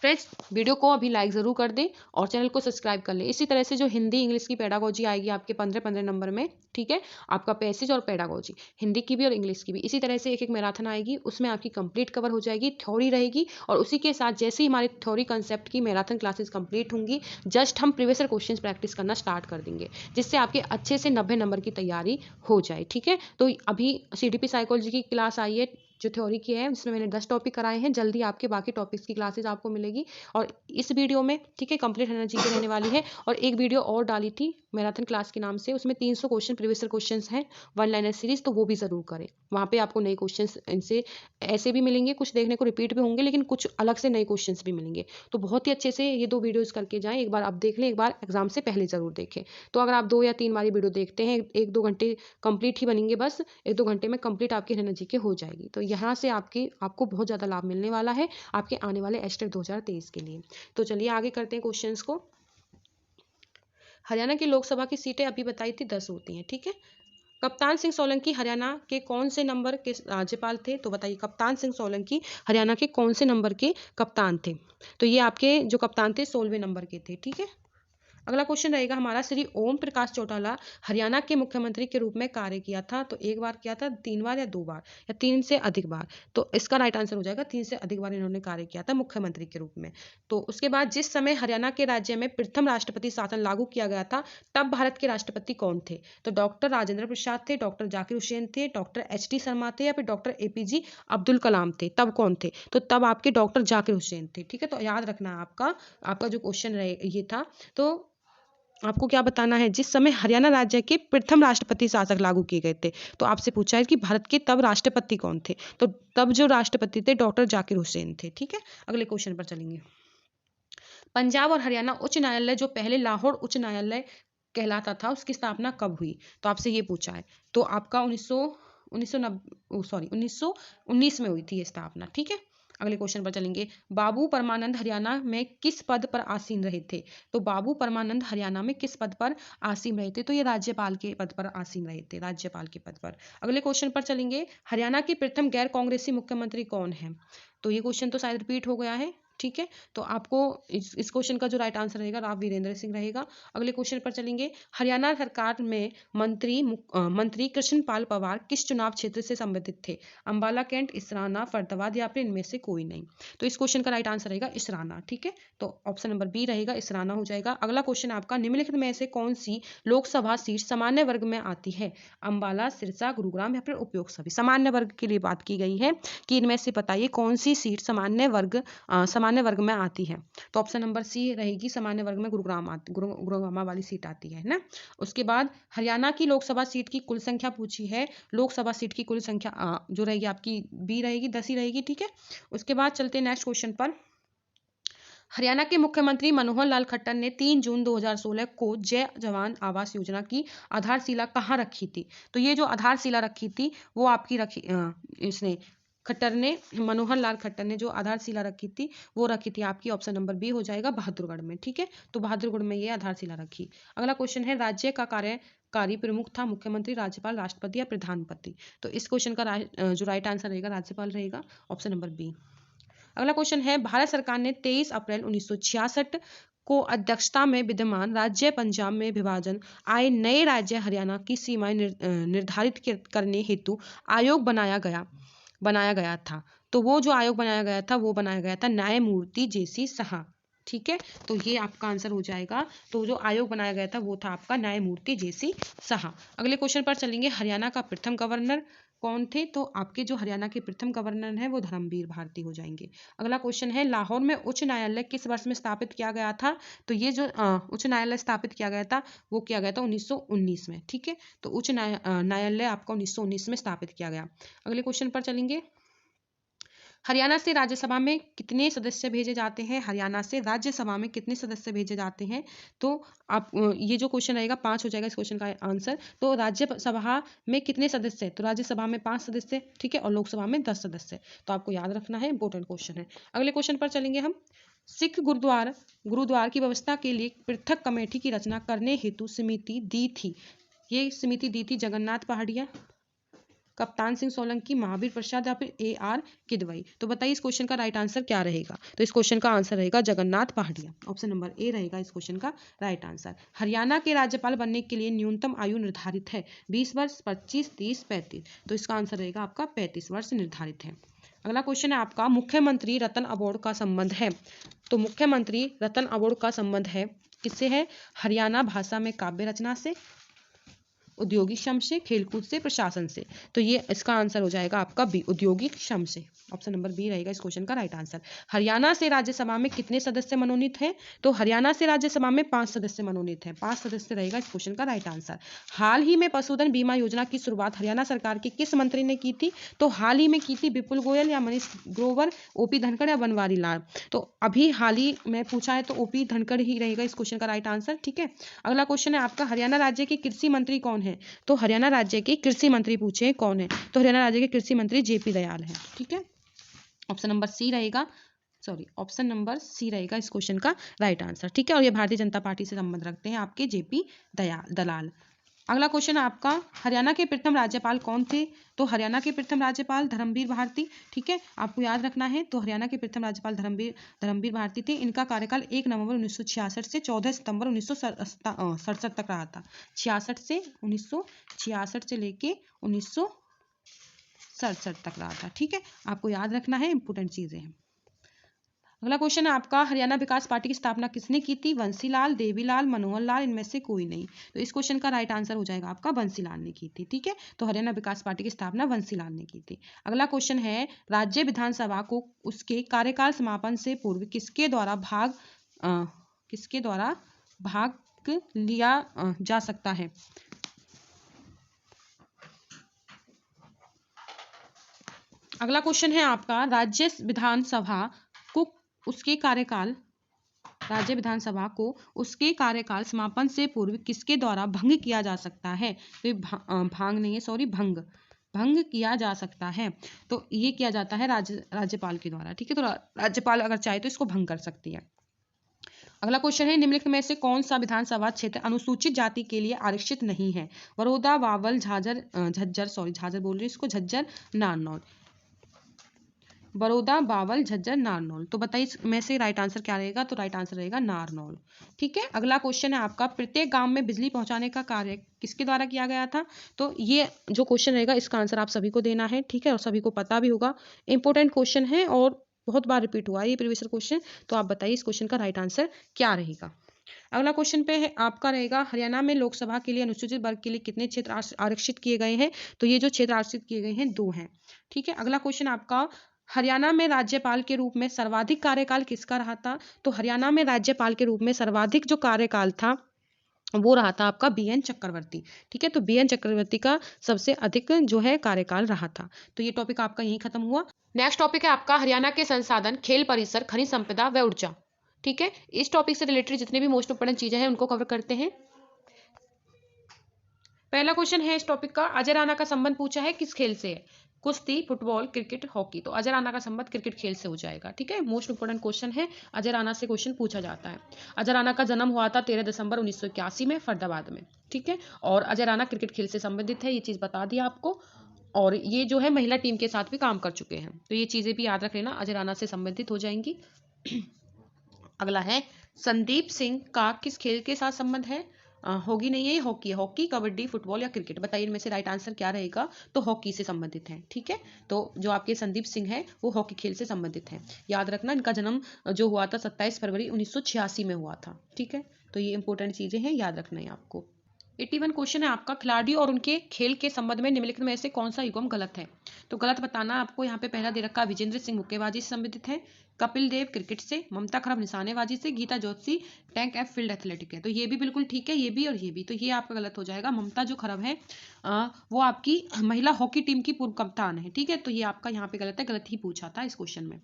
फ्रेंड्स, वीडियो को अभी लाइक ज़रूर कर दें और चैनल को सब्सक्राइब कर लें। इसी तरह से जो हिंदी इंग्लिश की पेडागोजी आएगी आपके 15-15 नंबर में, ठीक है, आपका पैसेज और पेडागोजी, हिंदी की भी और इंग्लिश की भी। इसी तरह से एक एक मैराथन आएगी, उसमें आपकी कंप्लीट कवर हो जाएगी, थ्योरी रहेगी, और उसी के साथ जैसे ही हमारी थ्योरी कंसेप्ट की मैराथन क्लासेस कंप्लीट होंगी, जस्ट हम प्रीवियस क्वेश्चन प्रैक्टिस करना स्टार्ट कर देंगे, जिससे आपके अच्छे से 90 नंबर की तैयारी हो जाए। ठीक है, तो अभी CDP साइकोलॉजी की क्लास आई है जो थ्योरी की है, जिसमें मैंने 10 टॉपिक कराए हैं। जल्दी आपके बाकी टॉपिक्स की क्लासेस आपको मिलेगी, और इस वीडियो में, ठीक है, कंप्लीट एनर्जी की रहने वाली है। और एक वीडियो और डाली थी मैराथन क्लास के नाम से, उसमें 300 क्वेश्चन प्रीवियस क्वेश्चंस हैं, 1 लाइनर सीरीज, तो वो भी जरूर करें। वहाँ पे आपको नए क्वेश्चंस इनसे ऐसे भी मिलेंगे, कुछ देखने को रिपीट भी होंगे, लेकिन कुछ अलग से नए क्वेश्चंस भी मिलेंगे। तो बहुत ही अच्छे से ये 2 वीडियोज करके जाएं, एक बार आप देख लें, एक बार एग्जाम से पहले जरूर देखें। तो अगर आप 2 या 3 बारी वीडियो देखते हैं, 1-2 घंटे कंप्लीट ही बनेंगे, बस 1-2 घंटे में कंप्लीट आपकी एनर्जी के हो जाएगी। तो यहाँ से आपको बहुत ज़्यादा लाभ मिलने वाला है आपके आने वाले एस्टेट 2023 के लिए। तो चलिए आगे करते हैं क्वेश्चंस को। हरियाणा की लोकसभा की सीटें अभी बताई थी 10 होती हैं। ठीक है, कप्तान सिंह सोलंकी हरियाणा के कौन से नंबर के राज्यपाल थे? तो बताइए, कप्तान सिंह सोलंकी हरियाणा के कौन से नंबर के कप्तान थे? तो ये आपके जो कप्तान थे 16वें नंबर के थे। ठीक है, अगला क्वेश्चन रहेगा हमारा, श्री ओम प्रकाश चौटाला हरियाणा के मुख्यमंत्री के रूप में कार्य किया था, तो एक बार किया था, 3 बार या 2 बार या 3 से अधिक बार? तो इसका राइट आंसर हो जाएगा 3 से अधिक बार इन्होंने कार्य किया था मुख्यमंत्री के रूप में। तो उसके बाद जिस समय हरियाणा के राज्य में प्रथम राष्ट्रपति शासन लागू किया गया था, तब भारत के राष्ट्रपति कौन थे? तो डॉक्टर राजेंद्र प्रसाद थे, डॉक्टर जाकिर हुसैन थे, डॉक्टर एच.डी. शर्मा थे, या फिर डॉक्टर ए.पी.जे. अब्दुल कलाम थे? तब कौन थे? तो तब आपके डॉक्टर जाकिर हुसैन थे। ठीक है, तो याद रखना है आपका आपका जो क्वेश्चन रहे ये था। तो आपको क्या बताना है, जिस समय हरियाणा राज्य के प्रथम राष्ट्रपति शासक लागू किए गए थे, तो आपसे पूछा है कि भारत के तब राष्ट्रपति कौन थे, तो तब जो राष्ट्रपति थे डॉक्टर जाकिर हुसैन थे। ठीक है, अगले क्वेश्चन पर चलेंगे। पंजाब और हरियाणा उच्च न्यायालय, जो पहले लाहौर उच्च न्यायालय कहलाता था, उसकी स्थापना कब हुई? तो आपसे ये पूछा है। तो आपका 1919 में हुई थी ये स्थापना। ठीक है, अगले क्वेश्चन पर चलेंगे। बाबू परमानंद हरियाणा में किस पद पर आसीन रहे थे? तो बाबू परमानंद हरियाणा में किस पद पर आसीन रहे थे? तो ये राज्यपाल के पद पर आसीन रहे थे, राज्यपाल के पद पर। अगले क्वेश्चन पर चलेंगे। हरियाणा के प्रथम गैर कांग्रेसी मुख्यमंत्री कौन है? तो ये क्वेश्चन तो शायद रिपीट हो गया है। ठीक है, तो आपको इस क्वेश्चन का जो राइट आंसर रहेगा राव वीरेंद्र सिंह रहेगा। अगले क्वेश्चन पर चलेंगे। हरियाणा सरकार में मंत्री कृष्णपाल पंवार किस चुनाव क्षेत्र से संबंधित थे? अंबाला, कैंट, इसराना, फरीदाबाद, या फिर इनमें से कोई नहीं? तो इस क्वेश्चन का राइट आंसर रहेगा इसराना। ठीक है, तो ऑप्शन नंबर बी रहेगा, इसराना हो जाएगा। अगला क्वेश्चन आपका, निम्नलिखित में से कौन सी लोकसभा सीट सामान्य वर्ग में आती है? अंबाला, सिरसा, गुरुग्राम, या फिर उपयोग सभी? सामान्य वर्ग के लिए बात की गई है कि इनमें से बताइए कौन सी सीट सामान्य वर्ग में आती है। तो ऑप्शन नंबर सी रहेगी, सामान्य वर्ग में गुरुग्राम वाली सीट आती है ना। उसके बाद हरियाणा की लोकसभा सीट की कुल संख्या पूछी है। लोकसभा सीट की कुल संख्या जो रहेगी आपकी बी रहेगी, 10 ही रहेगी। ठीक है, उसके बाद चलते हैं नेक्स्ट क्वेश्चन पर। हरियाणा के मुख्यमंत्री मनोहर लाल खट्टर ने 3 जून 2016 को जय जवान आवास योजना की आधारशिला कहाँ रखी थी? तो ये जो आधारशिला रखी थी वो आपकी इसने खट्टर ने, मनोहर लाल खट्टर ने जो आधारशिला रखी थी वो रखी थी आपकी, ऑप्शन नंबर बी हो जाएगा, बहादुरगढ़ में। ठीक है, तो बहादुरगढ़ में ये आधारशिला रखी। अगला क्वेश्चन है, राज्य का कार्यकारी प्रमुख था मुख्यमंत्री, राज्यपाल, राष्ट्रपति, या प्रधानपति? तो इस क्वेश्चन का जो राइट आंसर रहेगा राज्यपाल रहेगा, ऑप्शन नंबर बी। अगला क्वेश्चन है, भारत सरकार ने 23 अप्रैल 1966 को अध्यक्षता में विद्यमान राज्य पंजाब में विभाजन आए नए राज्य हरियाणा की सीमाएं निर्धारित करने हेतु आयोग बनाया गया था। तो वो जो आयोग बनाया गया था वो बनाया गया था न्यायमूर्ति जे.सी. शाह। ठीक है, तो ये आपका आंसर हो जाएगा। तो जो आयोग बनाया गया था वो था आपका न्यायमूर्ति जे.सी. शाह। अगले क्वेश्चन पर चलेंगे। हरियाणा का प्रथम गवर्नर कौन थे? तो आपके जो हरियाणा के प्रथम गवर्नर हैं वो धर्मवीर भारती हो जाएंगे। अगला क्वेश्चन है, लाहौर में उच्च न्यायालय किस वर्ष में स्थापित किया गया था? तो ये जो उच्च न्यायालय स्थापित किया गया था वो किया गया था 1919 में। ठीक है, तो उच्च न्यायालय आपका 1919 में स्थापित किया गया। अगले क्वेश्चन पर चलेंगे। हरियाणा से राज्यसभा में कितने सदस्य भेजे जाते हैं? हरियाणा से राज्यसभा में कितने सदस्य भेजे जाते हैं? तो आप ये जो क्वेश्चन रहेगा 5 हो जाएगा इस क्वेश्चन का आंसर। तो राज्यसभा में कितने सदस्य है? तो राज्यसभा में 5 सदस्य, ठीक है, और लोकसभा में 10 सदस्य। तो आपको याद रखना है, इंपॉर्टेंट क्वेश्चन है। अगले क्वेश्चन पर चलेंगे हम। सिख गुरुद्वार की व्यवस्था के लिए पृथक कमेटी की रचना करने हेतु समिति दी थी। ये समिति दी थी जगन्नाथ पहाड़िया, कप्तान सिंह सोलंकी, महावीर प्रसाद, या फिर A.R. किदवई? तो बताइए इस क्वेश्चन का राइट आंसर क्या रहेगा? तो इस क्वेश्चन का आंसर रहेगा जगन्नाथ पहाड़िया, ऑप्शन नंबर ए रहेगा इस क्वेश्चन का राइट आंसर। हरियाणा के राज्यपाल बनने के लिए न्यूनतम आयु निर्धारित है 20 वर्ष, 25, 30, 35। तो इसका आंसर रहेगा आपका 35 वर्ष निर्धारित है। अगला क्वेश्चन है आपका, मुख्यमंत्री रत्न अवार्ड का संबंध है। तो मुख्यमंत्री रत्न अवार्ड का संबंध है किससे है? हरियाणा भाषा में काव्य रचना से, औद्योगिक श्रम से, खेलकूद से, प्रशासन से। तो ये इसका आंसर हो जाएगा आपका बी, औद्योगिक श्रम से। ऑप्शन नंबर बी रहेगा इस क्वेश्चन का राइट आंसर। हरियाणा से राज्यसभा में कितने सदस्य मनोनीत हैं? तो हरियाणा से राज्यसभा में 5 सदस्य मनोनीत हैं, 5 सदस्य रहेगा इस क्वेश्चन का राइट आंसर। हाल ही में पशुधन बीमा योजना की शुरुआत हरियाणा सरकार के किस मंत्री ने की थी? तो हाल ही में की थी विपुल गोयल, या मनीष ग्रोवर, O.P. धनखड़, या बनवारी लाल? तो अभी हाल ही में पूछा है तो O.P. धनखड़ ही रहेगा इस क्वेश्चन का राइट आंसर। ठीक है, अगला क्वेश्चन है आपका, हरियाणा राज्य के कृषि मंत्री कौन है? तो हरियाणा राज्य के कृषि मंत्री पूछे कौन है? तो हरियाणा राज्य के कृषि मंत्री जे.पी. दयाल हैं। ठीक है, ऑप्शन नंबर सी रहेगा, ऑप्शन नंबर सी रहेगा इस क्वेश्चन का राइट आंसर। ठीक है, और ये भारतीय जनता पार्टी से संबंध रखते हैं आपके जे.पी. दलाल। अगला क्वेश्चन आपका, हरियाणा के प्रथम राज्यपाल कौन थे? तो हरियाणा के प्रथम राज्यपाल धर्मवीर भारती। ठीक है, आपको याद रखना है। तो हरियाणा के प्रथम राज्यपाल धर्मवीर भारती थे। इनका कार्यकाल 1 नवंबर 1966 से 14 सितंबर 1967 तक रहा था। 1966 से लेके 1967 तक रहा था। ठीक है, आपको याद रखना है, इंपोर्टेंट चीजें हैं। अगला क्वेश्चन है आपका, हरियाणा विकास पार्टी की स्थापना किसने की थी? बंसीलाल, देवीलाल, मनोहर लाल, इनमें से कोई नहीं। तो इस क्वेश्चन का राइट आंसर हो जाएगा आपका बंसीलाल ने की थी। ठीक है, तो हरियाणा विकास पार्टी की स्थापना बंसीलाल ने की थी। अगला क्वेश्चन है, राज्य विधानसभा को उसके कार्यकाल समापन से पूर्व किसके द्वारा भाग लिया जा सकता है? अगला क्वेश्चन है आपका, राज्य विधानसभा को उसके कार्यकाल समापन से पूर्व किसके द्वारा भंग किया जा सकता है? तो ये भंग किया जा सकता है। तो ये किया जाता है राज्यपाल के द्वारा। ठीक है, तो राज्यपाल अगर चाहे तो इसको भंग कर सकती है। अगला क्वेश्चन है, निम्नलिखित में से कौन सा विधानसभा क्षेत्र अनुसूचित जाति के लिए आरक्षित नहीं है? बड़ौदा, बावल, झज्जर, नारनौल। बड़ौदा, बावल, झज्जर, नारनौल। तो बताइए इसमें से राइट आंसर क्या रहेगा? तो राइट आंसर रहेगा नारनौल। ठीक है, अगला क्वेश्चन है आपका, प्रत्येक गांव में बिजली पहुंचाने का कार्य किसके द्वारा किया गया था? तो ये जो क्वेश्चन रहेगा इसका आंसर आप सभी को देना है। ठीक है, और सभी को पता भी होगा, इंपॉर्टेंट क्वेश्चन है और बहुत बार रिपीट हुआ है ये प्रीवियस क्वेश्चन। तो आप बताइए इस क्वेश्चन का राइट आंसर क्या रहेगा। अगला क्वेश्चन पे है आपका रहेगा, हरियाणा में लोकसभा के लिए अनुसूचित वर्ग के लिए कितने क्षेत्र आरक्षित किए गए हैं? तो ये जो क्षेत्र आरक्षित किए गए हैं 2 हैं। ठीक है, अगला क्वेश्चन आपका, हरियाणा में राज्यपाल के रूप में सर्वाधिक कार्यकाल किसका रहा था? तो हरियाणा में राज्यपाल के रूप में सर्वाधिक जो कार्यकाल था वो रहा था आपका BN चक्रवर्ती। ठीक है, तो BN चक्रवर्ती का सबसे अधिक जो है कार्यकाल रहा था। तो ये टॉपिक आपका यहीं खत्म हुआ। नेक्स्ट टॉपिक है आपका, हरियाणा के संसाधन, खेल परिसर, खनिज संपदा व ऊर्जा। ठीक है, इस टॉपिक से रिलेटेड जितने भी मोस्ट इंपोर्टेंट चीजें हैं उनको कवर करते हैं। पहला क्वेश्चन है इस टॉपिक का, अजय राणा का संबंध पूछा है किस खेल से है? कुश्ती, फुटबॉल, क्रिकेट, हॉकी। तो अजय राणा का संबंध क्रिकेट खेल से हो जाएगा। ठीक है, मोस्ट इंपोर्टेंट क्वेश्चन है, अजय राणा से क्वेश्चन पूछा जाता है। अजय राणा का जन्म हुआ था 13 दिसंबर 1981 में फरीदाबाद में। ठीक है, और अजय राणा क्रिकेट खेल से संबंधित है, ये चीज बता दिया आपको। और ये जो है महिला टीम के साथ भी काम कर चुके हैं, तो ये चीजें भी याद रख लेना, अजय राणा से संबंधित हो जाएंगी। अगला है, संदीप सिंह का किस खेल के साथ संबंध है? होगी नहीं है, हॉकी है। हॉकी, कबड्डी, फुटबॉल या क्रिकेट, बताइए इनमें से राइट आंसर क्या रहेगा? तो हॉकी से संबंधित है। ठीक है, तो जो आपके संदीप सिंह है वो हॉकी खेल से संबंधित है। याद रखना, इनका जन्म जो हुआ था 27 फरवरी 1986 में हुआ था। ठीक है, तो ये इंपॉर्टेंट चीजें हैं, याद रखना है आपको। 81 क्वेश्चन है आपका, खिलाड़ी और उनके खेल के संबंध में निम्नलिखित में से कौन सा युग्म गलत है? तो गलत बताना आपको। यहाँ पे पहला दे रखा, विजेंद्र सिंह मुक्केबाजी से संबंधित है, कपिल देव क्रिकेट से, ममता खरब निशानेबाजी से, गीता जोशी टैंक एफ फील्ड एथलेटिक है। तो ये भी बिल्कुल ठीक है, ये भी और ये भी, तो ये आपका गलत हो जाएगा। ममता जो खरब है वो आपकी महिला हॉकी टीम की पूर्व कप्तान है। ठीक है, तो ये आपका यहाँ पे गलत है, गलत ही पूछा था इस क्वेश्चन में।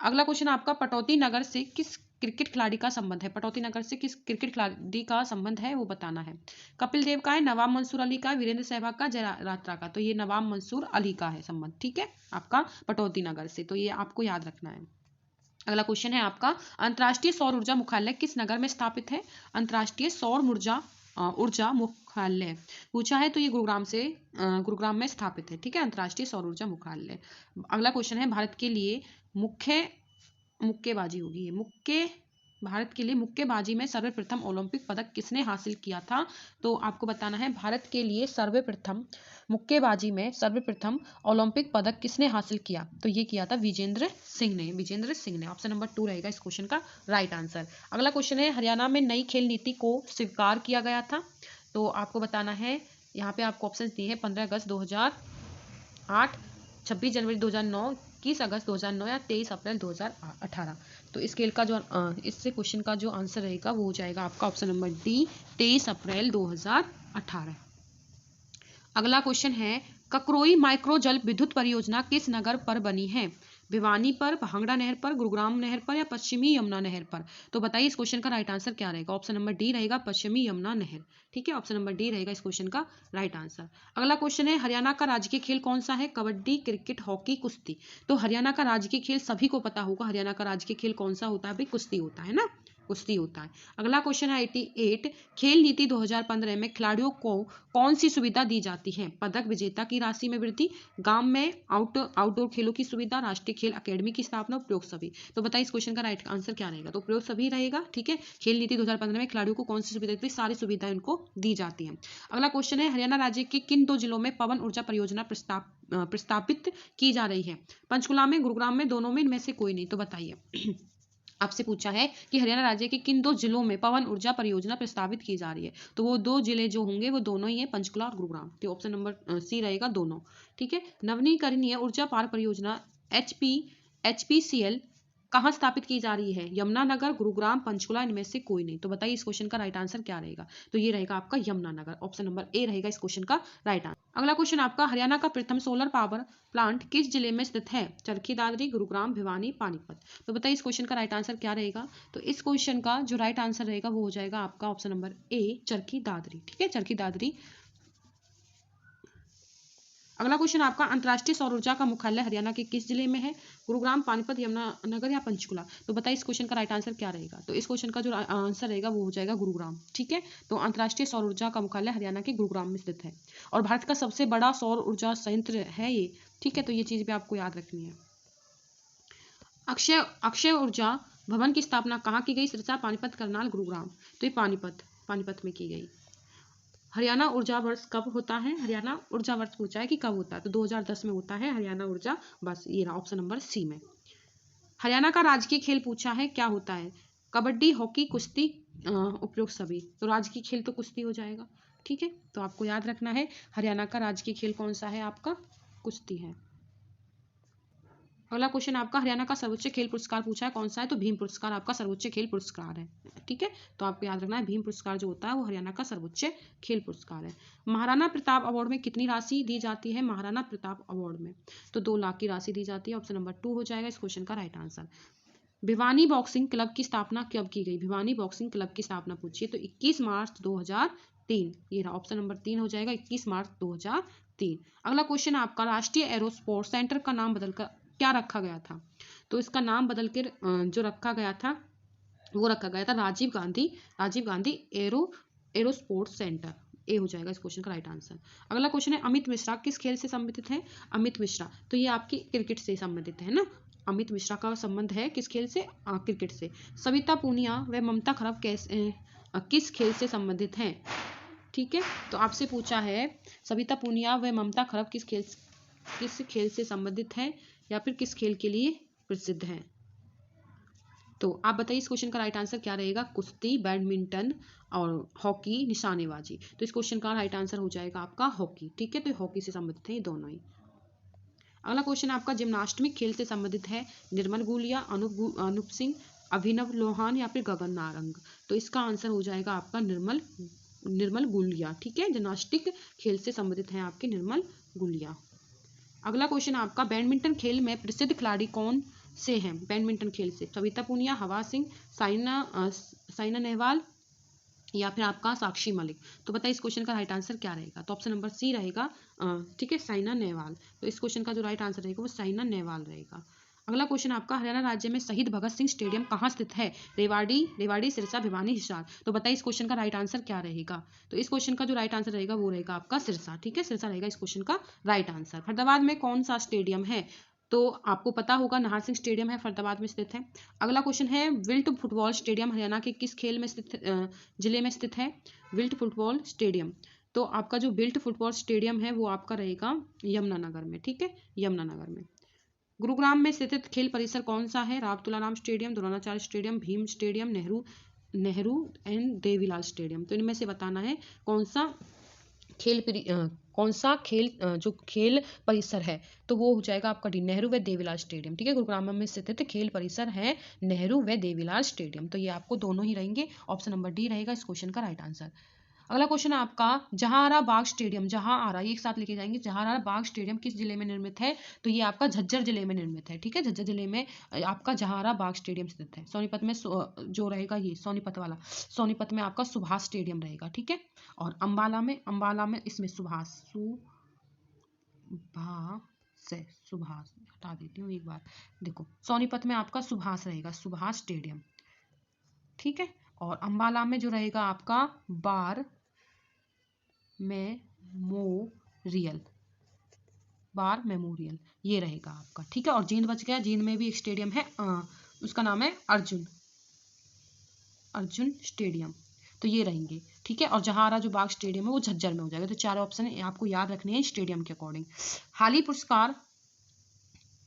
अगला क्वेश्चन आपका, पटौती नगर से किस क्रिकेट खिलाड़ी का संबंध है? पटौती नगर से किस क्रिकेट खिलाड़ी का संबंध है वो बताना है। कपिल देव का है, नवाब मंसूर अली का, वीरेंद्र सहवाग का, जय रात्रा का। तो ये नवाब मंसूर अली का है संबंध। ठीक है, आपका पटौती नगर से, तो ये आपको याद रखना है। अगला क्वेश्चन है आपका, अंतर्राष्ट्रीय सौर ऊर्जा मुख्यालय किस नगर में स्थापित है? अंतर्राष्ट्रीय सौर ऊर्जा मुख्यालय पूछा है, तो ये गुरुग्राम में स्थापित है। ठीक है, अंतर्राष्ट्रीय सौर ऊर्जा मुख्यालय। अगला क्वेश्चन है, भारत के लिए मुक्केबाजी होगी, भारत के लिए मुक्केबाजी में सर्वप्रथम ओलंपिक पदक किसने हासिल किया था? तो आपको बताना है, भारत के लिए मुक्केबाजी में सर्वप्रथम ओलंपिक पदक किसने हासिल किया? तो ये किया था विजेंद्र सिंह ने। ऑप्शन नंबर 2 रहेगा इस क्वेश्चन का राइट आंसर। अगला क्वेश्चन है, हरियाणा में नई खेल नीति को स्वीकार किया गया था। तो आपको बताना है, यहाँ पे आपको ऑप्शन दिए हैं, 15 अगस्त 2008, 26 जनवरी 2009, 21 अगस्त 2009 या 23 अप्रैल 2018। तो इस खेल का जो इससे क्वेश्चन का जो आंसर रहेगा वो हो जाएगा आपका ऑप्शन नंबर डी, 23 अप्रैल 2018। अगला क्वेश्चन है, ककरोई माइक्रो जल विद्युत परियोजना किस नगर पर बनी है? भिवानी पर, भांगड़ा नहर पर, गुरुग्राम नहर पर या पश्चिमी यमुना नहर पर? तो बताइए इस क्वेश्चन का राइट आंसर क्या रहेगा? ऑप्शन नंबर डी रहेगा, पश्चिमी यमुना नहर। ठीक है, ऑप्शन नंबर डी रहेगा इस क्वेश्चन का राइट आंसर। अगला क्वेश्चन है, हरियाणा का राजकीय खेल कौन सा है? कबड्डी, क्रिकेट, हॉकी, कुश्ती। तो हरियाणा का राजकीय खेल सभी को पता होगा, हरियाणा का राजकीय खेल कौन सा होता है भाई? कुश्ती होता है ना। कुश्ती होता है। अगला क्वेश्चन है 88, खेल नीति 2015 में खिलाड़ियों को कौन सी सुविधा दी जाती है? पदक विजेता की राशि में वृद्धि, गांव में आउटडोर खेलों की सुविधा, राष्ट्रीय खेल अकेडमी की स्थापना, उपयोग सभी। तो बताइए इस क्वेश्चन का राइट आंसर क्या रहेगा? तो उपयोग सभी रहेगा। ठीक है, खेल नीति 2015 में खिलाड़ियों को कौन सी सुविधा देती है? सारी सुविधाएं उनको दी जाती है। अगला क्वेश्चन है हरियाणा राज्य के किन 2 जिलों में पवन ऊर्जा परियोजना प्रस्तावित की जा रही है? पंचकुला में, गुरुग्राम में, दोनों में, इनमें से कोई नहीं। तो बताइए आपसे पूछा है कि हरियाणा राज्य के किन 2 जिलों में पवन ऊर्जा परियोजना प्रस्तावित की जा रही है? तो वो 2 जिले जो होंगे वो दोनों ही है, पंचकुला और गुरुग्राम। तो ऑप्शन नंबर सी रहेगा, दोनों। ठीक है, नवीनीकरणीय ऊर्जा पार्क परियोजना एचपीसीएल कहाँ स्थापित की जा रही है? यमुनानगर, गुरुग्राम, पंचकुला, इनमें से कोई नहीं। तो बताइए इस क्वेश्चन का राइट आंसर क्या रहेगा? तो ये रहेगा आपका यमुनानगर। ऑप्शन नंबर ए रहेगा इस क्वेश्चन का राइट आंसर। अगला क्वेश्चन आपका, हरियाणा का प्रथम सोलर पावर प्लांट किस जिले में स्थित है? चरखी दादरी, गुरुग्राम, भिवानी, पानीपत। तो बताइए इस क्वेश्चन का राइट आंसर क्या रहेगा? तो इस क्वेश्चन का जो राइट आंसर रहेगा वो हो जाएगा आपका ऑप्शन नंबर ए, चरखी दादरी। ठीक है, चरखी दादरी। अगला क्वेश्चन आपका, अंतर्राष्ट्रीय सौर ऊर्जा का मुख्यालय हरियाणा के किस जिले में है? गुरुग्राम, पानीपत, यमुनानगर या पंचकुला। तो बताइए इस क्वेश्चन का राइट आंसर क्या रहेगा? तो इस क्वेश्चन का जो आंसर रहेगा वो हो जाएगा गुरुग्राम। ठीक है, तो अंतर्राष्ट्रीय सौर ऊर्जा का मुख्यालय हरियाणा के गुरुग्राम में स्थित है और भारत का सबसे बड़ा सौर ऊर्जा संयंत्र है ये। ठीक है, तो ये चीज भी आपको याद रखनी है। अक्षय अक्षय ऊर्जा भवन की स्थापना कहाँ की गई? सिरसा, पानीपत, करनाल, गुरुग्राम। तो ये पानीपत में की गई। हरियाणा ऊर्जा वर्ष कब होता है? हरियाणा ऊर्जा वर्ष पूछा है कि कब होता है, तो 2010 में होता है हरियाणा ऊर्जा वर्ष। ये रहा ऑप्शन नंबर सी में। हरियाणा का राजकीय खेल पूछा है, क्या होता है? कबड्डी, हॉकी, कुश्ती, उपयोग सभी। तो राजकीय खेल तो कुश्ती हो जाएगा। ठीक है, तो आपको याद रखना है हरियाणा का राजकीय खेल कौन सा है? आपका कुश्ती है। अगला क्वेश्चन आपका, हरियाणा का सर्वोच्च खेल पुरस्कार पूछा है, कौन सा है? तो भीम पुरस्कार आपका सर्वोच्च खेल पुरस्कार है। ठीक है, तो आपको याद रखना है भीम पुरस्कार जो होता है वो हरियाणा का सर्वोच्च खेल पुरस्कार है। महाराणा प्रताप अवार्ड में कितनी राशि दी जाती है? महाराणा प्रताप अवार्ड में तो 2 लाख की राशि दी जाती है। ऑप्शन नंबर 2 हो जाएगा इस क्वेश्चन का right answer. Bhiwani boxing club की स्थापना कब की गई? भिवानी बॉक्सिंग क्लब की स्थापना पूछिए तो 21 मार्च 2003। ये रहा ऑप्शन नंबर 3 हो जाएगा, 21 मार्च 2003। अगला क्वेश्चन आपका, राष्ट्रीय एरो स्पोर्ट्स सेंटर का नाम बदलकर क्या रखा गया था? तो इसका नाम बदलकर जो रखा गया था वो रखा गया था Rajiv Gandhi aero sports centre. ए हो जाएगा इस क्वेश्चन का राइट आंसर। अगला क्वेश्चन है, अमित मिश्रा किस खेल से संबंधित है? अमित मिश्रा तो ये आपकी क्रिकेट से संबंधित है ना। अमित मिश्रा का संबंध है किस खेल से? क्रिकेट से। सविता पूनिया व ममता खरब किस खेल से संबंधित हैं? ठीक है, तो आपसे पूछा है सविता पूनिया व ममता खरब किस खेल से संबंधित है या फिर किस खेल के लिए प्रसिद्ध है? तो आप बताइए इस क्वेश्चन का राइट आंसर क्या रहेगा? कुश्ती, बैडमिंटन और हॉकी, निशानेबाजी। तो इस क्वेश्चन का राइट आंसर हो जाएगा आपका हॉकी। ठीक है, तो हॉकी से संबंधित है ये दोनों ही। अगला क्वेश्चन आपका जिम्नास्टिक खेल से संबंधित है, निर्मल गुलिया, अनूप सिंह, अभिनव लोहान या फिर गगन नारंग। तो इसका आंसर हो जाएगा आपका निर्मल गुलिया। ठीक है, जिम्नास्टिक खेल से संबंधित है आपके निर्मल गुलिया। अगला क्वेश्चन आपका, बैडमिंटन खेल में प्रसिद्ध खिलाड़ी कौन से हैं? बैडमिंटन खेल से सविता पूनिया, हवा सिंह, साइना नेहवाल या फिर आपका साक्षी मलिक। तो बताइए इस क्वेश्चन का राइट आंसर क्या रहेगा? तो ऑप्शन नंबर सी रहेगा, ठीक है, साइना नेहवाल। तो इस क्वेश्चन का जो राइट आंसर रहेगा वो साइना नेहवाल रहेगा। अगला क्वेश्चन आपका, हरियाणा राज्य में शहीद भगत सिंह स्टेडियम कहाँ स्थित है? रेवाड़ी, सिरसा, भिवानी, हिसार। तो बताइए इस क्वेश्चन का राइट आंसर क्या रहेगा? तो इस क्वेश्चन का जो राइट आंसर रहेगा वो रहेगा आपका सिरसा। ठीक है, सिरसा रहेगा इस क्वेश्चन का राइट आंसर। फरीदाबाद में कौन सा स्टेडियम है? तो आपको पता होगा नाहर सिंह स्टेडियम है, फरीदाबाद में स्थित है। अगला क्वेश्चन है, विल्ट फुटबॉल स्टेडियम हरियाणा के किस खेल में स्थित जिले में स्थित है? विल्ट फुटबॉल स्टेडियम तो आपका जो विल्ट फुटबॉल स्टेडियम है वो आपका रहेगा यमुनानगर में। ठीक है, यमुनानगर में। गुरुग्राम में स्थित खेल परिसर कौन सा है? Rao Tularam stadium, Dronacharya stadium, Bhim stadium, Nehru and Devilal stadium. तो इनमें से बताना है कौन सा जो खेल परिसर है। तो वो हो जाएगा आपका डी, नेहरू व देवीलाल स्टेडियम। ठीक है, गुरुग्राम में स्थित खेल परिसर है नेहरू व देवीलाल स्टेडियम। तो ये आपको दोनों ही रहेंगे, ऑप्शन नंबर डी रहेगा इस क्वेश्चन का राइट आंसर। अगला क्वेश्चन है आपका, जहांरा बाग स्टेडियम, जहांरा ये एक साथ लेके जाएंगे, जहांरा बाग स्टेडियम किस जिले में निर्मित है? तो ये आपका झज्जर जिले में निर्मित है। ठीक है, झज्जर जिले में आपका जहांरा बाग स्टेडियम स्थित है। सोनीपत में जो रहेगा ये सोनीपत में आपका सुभाष स्टेडियम रहेगा। ठीक है, और अंबाला में इसमें सुभाष हटा देती हूँ एक बार। देखो सोनीपत में आपका सुभाष रहेगा, सुभाष स्टेडियम। ठीक है। और अंबाला में जो रहेगा आपका बार मेमोरियल, बार मेमोरियल ये रहेगा आपका, ठीक है। और जींद बच गया, जींद में भी एक स्टेडियम है, उसका नाम है अर्जुन स्टेडियम। तो ये रहेंगे, ठीक है। और जहारा जो बाग स्टेडियम है वो झज्जर में हो जाएगा। तो चारों ऑप्शन आपको याद रखने हैं स्टेडियम के अकॉर्डिंग। हाली पुरस्कार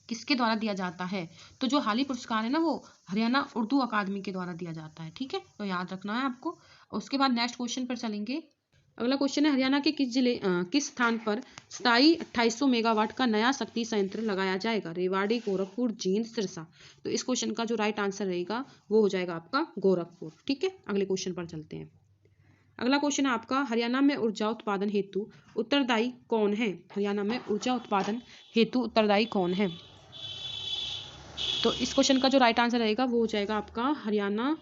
किसके द्वारा दिया जाता है? तो जो हाली पुरस्कार है ना वो हरियाणा उर्दू अकादमी के द्वारा दिया जाता है, ठीक है। तो याद रखना है आपको। उसके बाद नेक्स्ट क्वेश्चन पर चलेंगे। अगला क्वेश्चन है हरियाणा के किस स्थान पर स्थायी 2800 मेगावाट का नया शक्ति संयंत्र लगाया जाएगा? रेवाड़ी, गोरखपुर, जींद, सिरसा। तो इस क्वेश्चन का जो राइट आंसर रहेगा वो हो जाएगा आपका गोरखपुर, ठीक है। अगले क्वेश्चन पर चलते हैं। अगला क्वेश्चन है आपका हरियाणा में ऊर्जा उत्पादन हेतु उत्तरदायी कौन है? हरियाणा में ऊर्जा उत्पादन हेतु उत्तरदायी कौन है? तो इस क्वेश्चन का जो राइट आंसर रहेगा वो हो जाएगा आपका हरियाणा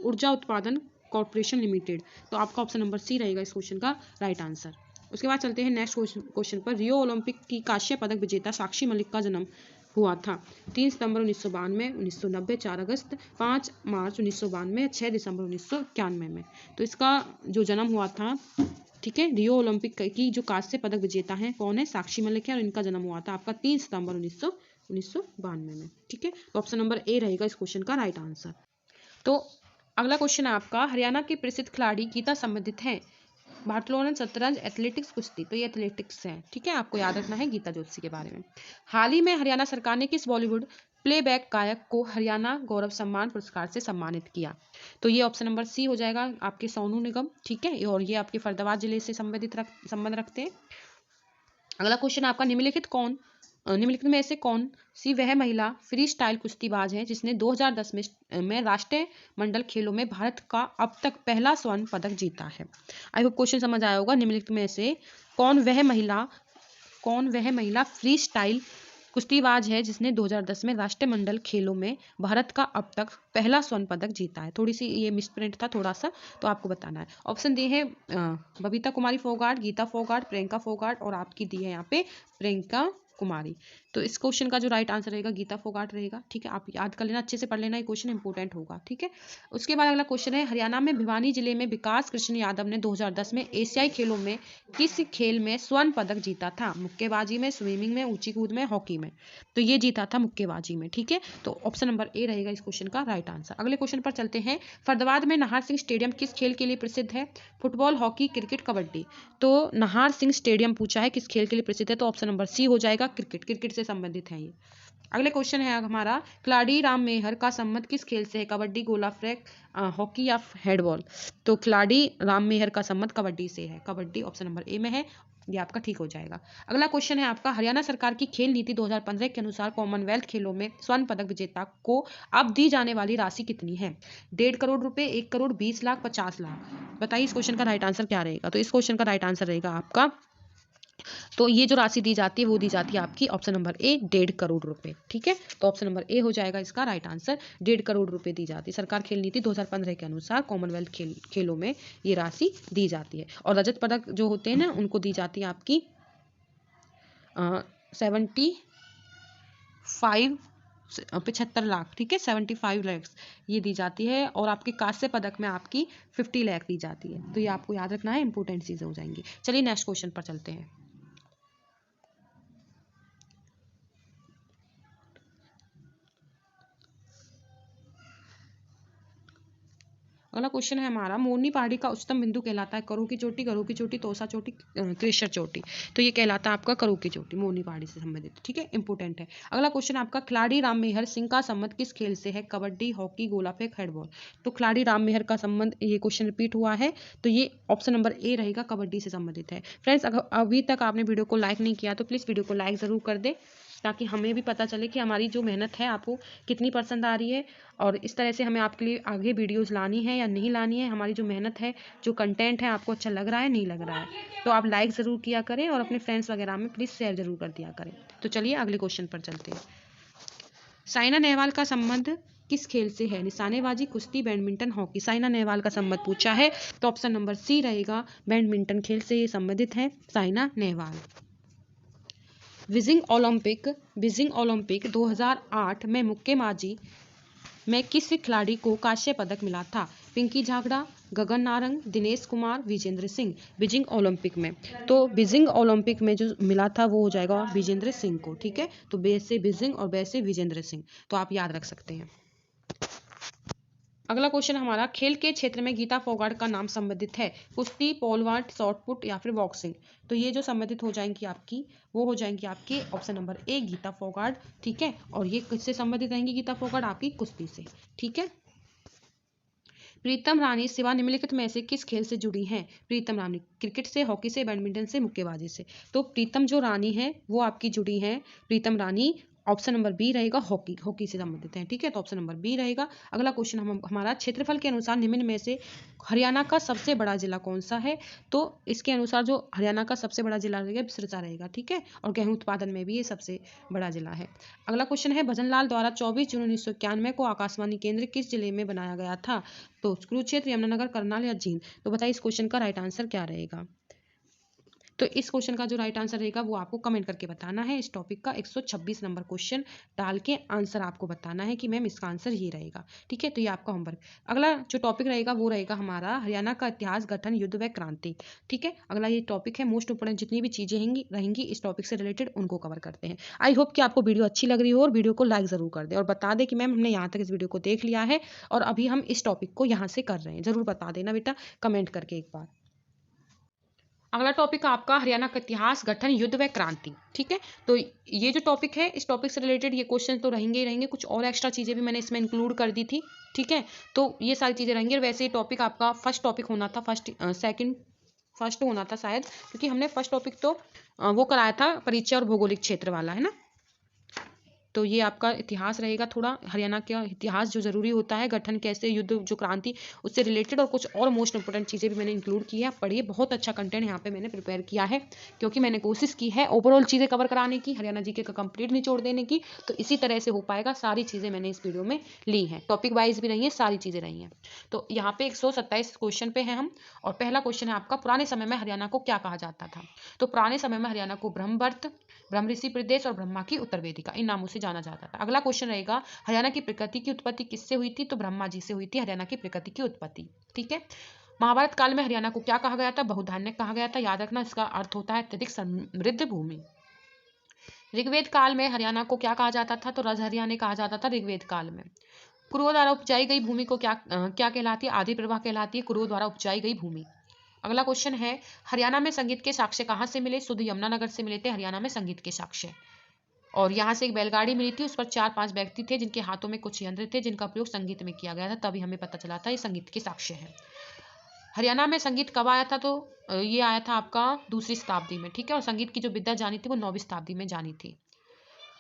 ऊर्जा उत्पादन कॉर्पोरेशन लिमिटेड। तो आपका ऑप्शन नंबर सी रहेगा इस क्वेश्चन का राइट आंसर। उसके बाद चलते हैं नेक्स्ट क्वेश्चन पर। रियो ओलंपिक की कांस्य पदक विजेता साक्षी मलिक का जन्म हुआ था 3 सितंबर 1992, 1990, 4 अगस्त, 5 मार्च 1992, 6 दिसंबर 1991 में। तो इसका जो जन्म हुआ था, ठीक है, रियो ओलंपिक की जो कांस्य पदक विजेता है कौन है? साक्षी मलिक है। और इनका जन्म हुआ था आपका 3 सितंबर 1992 में, ठीक है। तो ऑप्शन नंबर ए रहेगा इस क्वेश्चन का राइट आंसर। तो अगला क्वेश्चन है आपका हरियाणा की प्रसिद्ध खिलाड़ी गीता संबंधित है? भारोत्तोलन, शतरंज, एथलेटिक्स, कुश्ती। तो ये एथलेटिक्स है, ठीक है। आपको याद रखना है गीता जोशी के बारे में। हाल ही में हरियाणा सरकार ने किस बॉलीवुड प्लेबैक गायक को हरियाणा गौरव सम्मान पुरस्कार से सम्मानित किया? तो ये ऑप्शन नंबर सी हो जाएगा आपके सोनू निगम, ठीक है। और ये आपके फरीदाबाद जिले से संबंध रखते हैं। अगला क्वेश्चन आपका निम्नलिखित में से कौन सी वह महिला फ्री स्टाइल कुश्तीबाज है जिसने 2010 में राष्ट्रीय मंडल खेलों में भारत का अब तक पहला स्वर्ण पदक जीता है? आई होप क्वेश्चन समझ आया होगा। निम्नलिखित में से कौन वह महिला फ्री स्टाइल कुश्तीबाज है जिसने 2010 में राष्ट्रीय मंडल खेलों में भारत का अब तक पहला स्वर्ण पदक जीता है? थोड़ी सी ये मिसप्रिंट था थोड़ा सा, तो आपको बताना है। ऑप्शन दिए हैं बबीता कुमारी फोगाट, गीता फोगाट, प्रियंका फोगाट, और आपकी दी है यहाँ पे प्रियंका कुमारी। तो इस क्वेश्चन का जो राइट आंसर रहेगा गीता फोगाट रहेगा, ठीक है। आप याद कर लेना, अच्छे से पढ़ लेना, ये क्वेश्चन इंपॉर्टेंट होगा, ठीक है। उसके बाद अगला क्वेश्चन है हरियाणा में भिवानी जिले में विकास कृष्ण यादव ने 2010 में एशियाई खेलों में किस खेल में स्वर्ण पदक जीता था? मुक्केबाजी में, स्विमिंग में, ऊंची कूद में, हॉकी में। तो ये जीता था मुक्केबाजी में, ठीक है। तो ऑप्शन नंबर ए रहेगा इस क्वेश्चन का राइट आंसर। अगले क्वेश्चन पर चलते हैं। फरीदाबाद में नाहर सिंह स्टेडियम किस खेल के लिए प्रसिद्ध है? Football, hockey, cricket, kabaddi. तो नाहर सिंह स्टेडियम पूछा है किस खेल के लिए प्रसिद्ध है, तो ऑप्शन नंबर सी हो जाएगा क्रिकेट से संबंधित है ये। अगले क्वेश्चन है हमारा खिलाड़ी राम मेहर का संबंध किस खेल से है? कबड्डी, गोला फेंक, हॉकी या हैंडबॉल। तो खिलाड़ी राम मेहर का संबंध कबड्डी से है, कबड्डी ऑप्शन नंबर ए में है, ये आपका ठीक हो जाएगा। अगला क्वेश्चन है आपका हरियाणा सरकार की खेल नीति 2015 के अनुसार कॉमनवेल्थ खेलों में स्वर्ण पदक विजेता को अब दी जाने वाली राशि कितनी है? 1.5 करोड़ रुपए, 1 करोड़, 20 लाख, 50 लाख। बताइए इस क्वेश्चन का राइट आंसर क्या रहेगा? तो इस क्वेश्चन का राइट आंसर रहेगा आपका, तो ये जो राशि दी जाती है वो दी जाती है आपकी ऑप्शन नंबर ए 1.5 करोड़ रुपए, ठीक है। तो ऑप्शन नंबर ए हो जाएगा इसका राइट आंसर। 1.5 करोड़ रुपए दी जाती है सरकार खेल नीति 2015 के अनुसार कॉमनवेल्थ खेलों में ये राशि दी जाती है। और रजत पदक जो होते हैं ना उनको दी जाती है आपकी 75 लाख, ठीक है, 75 लाख ये दी जाती है। और आपके कांस्य पदक में आपकी 50 लाख दी जाती है। तो ये आपको याद रखना है, इंपॉर्टेंट चीजें हो जाएंगी। चलिए नेक्स्ट क्वेश्चन पर चलते हैं। अगला क्वेश्चन है हमारा मोरनी पहाड़ी का उच्चतम बिंदु कहलाता है करू की चोटी, तोसा चोटी, क्रेशर चोटी। तो ये कहलाता है आपका करू की चोटी, मोरनी पहाड़ी से संबंधित, ठीक है, इंपॉर्टेंट है। अगला क्वेश्चन आपका खिलाड़ी राम मेहर सिंह का संबंध किस खेल से है? कबड्डी, हॉकी, गोला फेंक, हैंडबॉल। तो खिलाड़ी राम मेहर का संबंध, ये क्वेश्चन रिपीट हुआ है, तो ये ऑप्शन नंबर ए रहेगा, कबड्डी से संबंधित है। फ्रेंड्स अगर अभी तक आपने वीडियो को लाइक नहीं किया तो प्लीज़ वीडियो को लाइक ज़रूर कर दे, ताकि हमें भी पता चले कि हमारी जो मेहनत है आपको कितनी पसंद आ रही है। और इस तरह से हमें आपके लिए आगे वीडियोस लानी है या नहीं लानी है, हमारी जो मेहनत है, जो कंटेंट है, आपको अच्छा लग रहा है नहीं लग रहा है, तो आप लाइक ज़रूर किया करें और अपने फ्रेंड्स वगैरह में प्लीज़ शेयर ज़रूर कर दिया करें। तो चलिए अगले क्वेश्चन पर चलते हैं। साइना नेहवाल का संबंध किस खेल से है? निशानेबाजी, कुश्ती, बैडमिंटन, हॉकी। साइना नेहवाल का संबंध पूछा है तो ऑप्शन नंबर सी रहेगा, बैडमिंटन खेल से ये संबंधित है साइना नेहवाल। बीजिंग ओलंपिक 2008 में मुक्केबाजी में किस खिलाड़ी को कांस्य पदक मिला था? पिंकी झागड़ा, गगन नारंग, दिनेश कुमार, विजेंद्र सिंह। बीजिंग ओलंपिक में, तो बीजिंग ओलंपिक में जो मिला था वो हो जाएगा विजेंद्र सिंह को। ठीक है, तो बे से बीजिंग और बे से विजेंद्र सिंह, तो आप याद रख सकते हैं। अगला क्वेश्चन हमारा, खेल के क्षेत्र में गीता फोगाट का नाम संबंधित है? कुश्ती, पोल वाल्ट, शॉटपुट या फिर बॉक्सिंग। तो ये जो संबंधित हो जाएंगी आपकी, वो हो जाएंगी आपके option number A Geeta Phogat. ठीक है, और ये किससे संबंधित रहेंगी गीता फोगाट? आपकी कुश्ती से। ठीक है। प्रीतम रानी सिवा निम्नलिखित में से किस खेल से जुड़ी हैं? प्रीतम रानी क्रिकेट से, हॉकी से, बैडमिंटन से, मुक्केबाजी से। तो प्रीतम जो रानी है वो आपकी जुड़ी हैं, प्रीतम रानी ऑप्शन नंबर बी रहेगा, हॉकी से संबंधित है। ठीक है, तो ऑप्शन नंबर बी रहेगा। अगला क्वेश्चन हमारा, क्षेत्रफल के अनुसार निम्न में से हरियाणा का सबसे बड़ा जिला कौन सा है? तो इसके अनुसार जो हरियाणा का सबसे बड़ा जिला रहेगा सिरसा रहेगा। ठीक है, और गेहूं उत्पादन में भी ये सबसे बड़ा जिला है। अगला क्वेश्चन है, भजनलाल द्वारा 24 जून 1991 को आकाशवाणी केंद्र किस जिले में बनाया गया था? तो कुरुक्षेत्र, यमुनानगर, करनाल या जींद। तो बताइए इस क्वेश्चन का राइट आंसर क्या रहेगा? तो इस क्वेश्चन का जो राइट आंसर रहेगा वो आपको कमेंट करके बताना है। इस टॉपिक का 126 नंबर क्वेश्चन डाल के आंसर आपको बताना है कि मैम इसका आंसर ये रहेगा। ठीक है, तो ये आपका होमवर्क। अगला जो टॉपिक रहेगा वो रहेगा हमारा हरियाणा का इतिहास, गठन, युद्ध व क्रांति। ठीक है, अगला ये टॉपिक है मोस्ट इंपोर्टेंट, जितनी भी चीजें रहेंगी इस टॉपिक से रिलेटेड उनको कवर करते हैं। आई होप कि आपको वीडियो अच्छी लग रही हो और वीडियो को लाइक जरूर कर दे और बता दे कि मैम हमने यहाँ तक इस वीडियो को देख लिया है और अभी हम इस टॉपिक को यहाँ से कर रहे हैं। जरूर बता देना बेटा कमेंट करके एक बार। अगला टॉपिक आपका हरियाणा का इतिहास, गठन, युद्ध व क्रांति। ठीक है, तो ये जो टॉपिक है इस टॉपिक से रिलेटेड ये क्वेश्चन तो रहेंगे ही रहेंगे, कुछ और एक्स्ट्रा चीजें भी मैंने इसमें इंक्लूड कर दी थी। ठीक है, तो ये सारी चीजें रहेंगी। और वैसे ये टॉपिक आपका फर्स्ट टॉपिक होना था, फर्स्ट होना था शायद, क्योंकि हमने फर्स्ट टॉपिक तो वो कराया था परिचय और भौगोलिक क्षेत्र वाला, है ना। तो ये आपका इतिहास रहेगा, थोड़ा हरियाणा का इतिहास जो जरूरी होता है, गठन कैसे, युद्ध जो क्रांति उससे रिलेटेड, और कुछ और मोस्ट इंपोर्टेंट चीज़ें भी मैंने इंक्लूड की है। पढ़िए, बहुत अच्छा कंटेंट यहाँ पे मैंने प्रिपेयर किया है, क्योंकि मैंने कोशिश की है ओवरऑल चीज़ें कवर कराने की, हरियाणा जीके का कंप्लीट निचोड़ देने की। तो इसी तरह से हो पाएगा, सारी चीज़ें मैंने इस वीडियो में ली हैं, टॉपिक वाइज भी रही हैं, सारी चीज़ें रही हैं। तो यहाँ पे 127 क्वेश्चन पे हैं हम, और पहला क्वेश्चन है आपका, पुराने समय में हरियाणा को क्या कहा जाता था? तो पुराने समय में हरियाणा को ब्रह्मवर्त, ब्रह्म ऋषि प्रदेश और ब्रह्मा की उत्तर वेदिका, इन नामों से जाना जाता था। अगला क्वेश्चन रहेगा, हरियाणा की प्रकृति की उत्पत्ति किससे हुई थी? तो ब्रह्मा जी से हुई थी हरियाणा की प्रकृति की उत्पत्ति। ठीक है, महाभारत काल में हरियाणा को क्या कहा गया था? बहुधान्य कहा गया था। याद रखना, इसका अर्थ होता है अत्यधिक समृद्ध भूमि। ऋग्वेद काल में हरियाणा को क्या कहा जाता था? तो रज हरियाणा कहा जाता था ऋग्वेद काल में। कुरुओं द्वारा उपजाई गई भूमि को क्या कहलाती है? आदि प्रवाह कहलाती है, कुरुओं द्वारा उपजाई गई भूमि। अगला क्वेश्चन है, हरियाणा में संगीत के साक्ष्य कहाँ से मिले? शुद्ध यमुनानगर से मिले थे हरियाणा में संगीत के साक्ष्य। और यहाँ से एक बैलगाड़ी मिली थी, उस पर 4-5 व्यक्ति थे जिनके हाथों में कुछ यंत्र थे जिनका प्रयोग संगीत में किया गया था, तभी हमें पता चला था ये संगीत के साक्ष्य है। हरियाणा में संगीत कब आया था? तो ये आया था आपका 2री शताब्दी में। ठीक है, और संगीत की जो विद्या जानी थी वो 9वीं शताब्दी में जानी थी।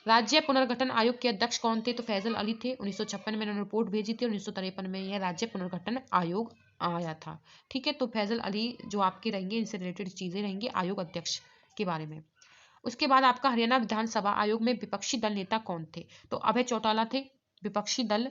राज्य पुनर्गठन आयोग के अध्यक्ष कौन थे? तो फैजल अली थे। 1956 में इन्होंने रिपोर्ट भेजी थी और 1953 में यह राज्य पुनर्गठन आयोग आया था। ठीक है, तो फैजल अली जो आपके रहेंगे, इनसे रिलेटेड चीजें रहेंगी आयोग अध्यक्ष के बारे में। उसके बाद आपका हरियाणा विधानसभा आयोग में विपक्षी दल नेता कौन थे? तो अभय चौटाला थे। विपक्षी दल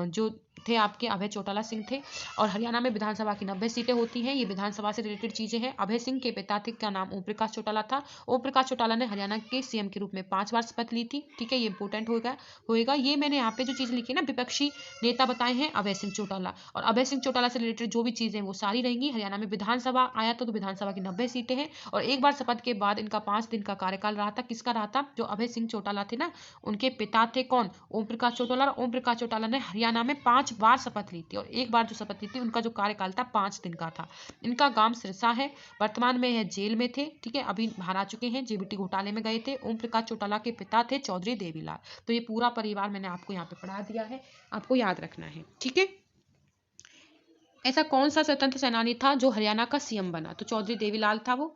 जो थे आपके अभय चौटाला सिंह थे। और हरियाणा में विधानसभा की 90 सीटें होती हैं, ये विधानसभा से रिलेटेड चीजें हैं। अभय सिंह के पिता थे, क्या नाम? ओम प्रकाश चौटाला था। ओम प्रकाश चौटाला ने हरियाणा के सीएम के रूप में 5 बार शपथ ली थी। ठीक है, ये इंपॉर्टेंट होएगा। ये मैंने यहाँ पे जो चीज लिखी है ना, विपक्षी नेता बताए हैं अभय सिंह चौटाला, और अभय सिंह चौटाला से रिलेटेड जो भी चीजें वो सारी रहेंगी। हरियाणा में विधानसभा आया तो विधानसभा की 90 सीटें हैं, और एक बार शपथ के बाद इनका 5 दिन का कार्यकाल रहा था। किसका रहा था? जो अभय सिंह चौटाला थे ना, उनके पिता थे कौन? ओम प्रकाश चौटाला। ओम प्रकाश चौटाला ने हरियाणा में 5 बार शपथ ली थी, और एक बार जो शपथ ली थी उनका जो कार्यकाल था 5 दिन का था। इनका गांव सिरसा है। वर्तमान में यह जेल में थे। ठीक है, अभी बाहर आ चुके हैं, जेबीटी घोटाले में गए थे। ओम प्रकाश चौटाला के पिता थे चौधरी देवीलाल। तो ये पूरा परिवार मैंने आपको यहाँ पे पढ़ा दिया है, आपको याद रखना है। ठीक है, ऐसा कौन सा स्वतंत्र सेनानी था जो हरियाणा का सीएम बना? तो चौधरी देवीलाल था वो,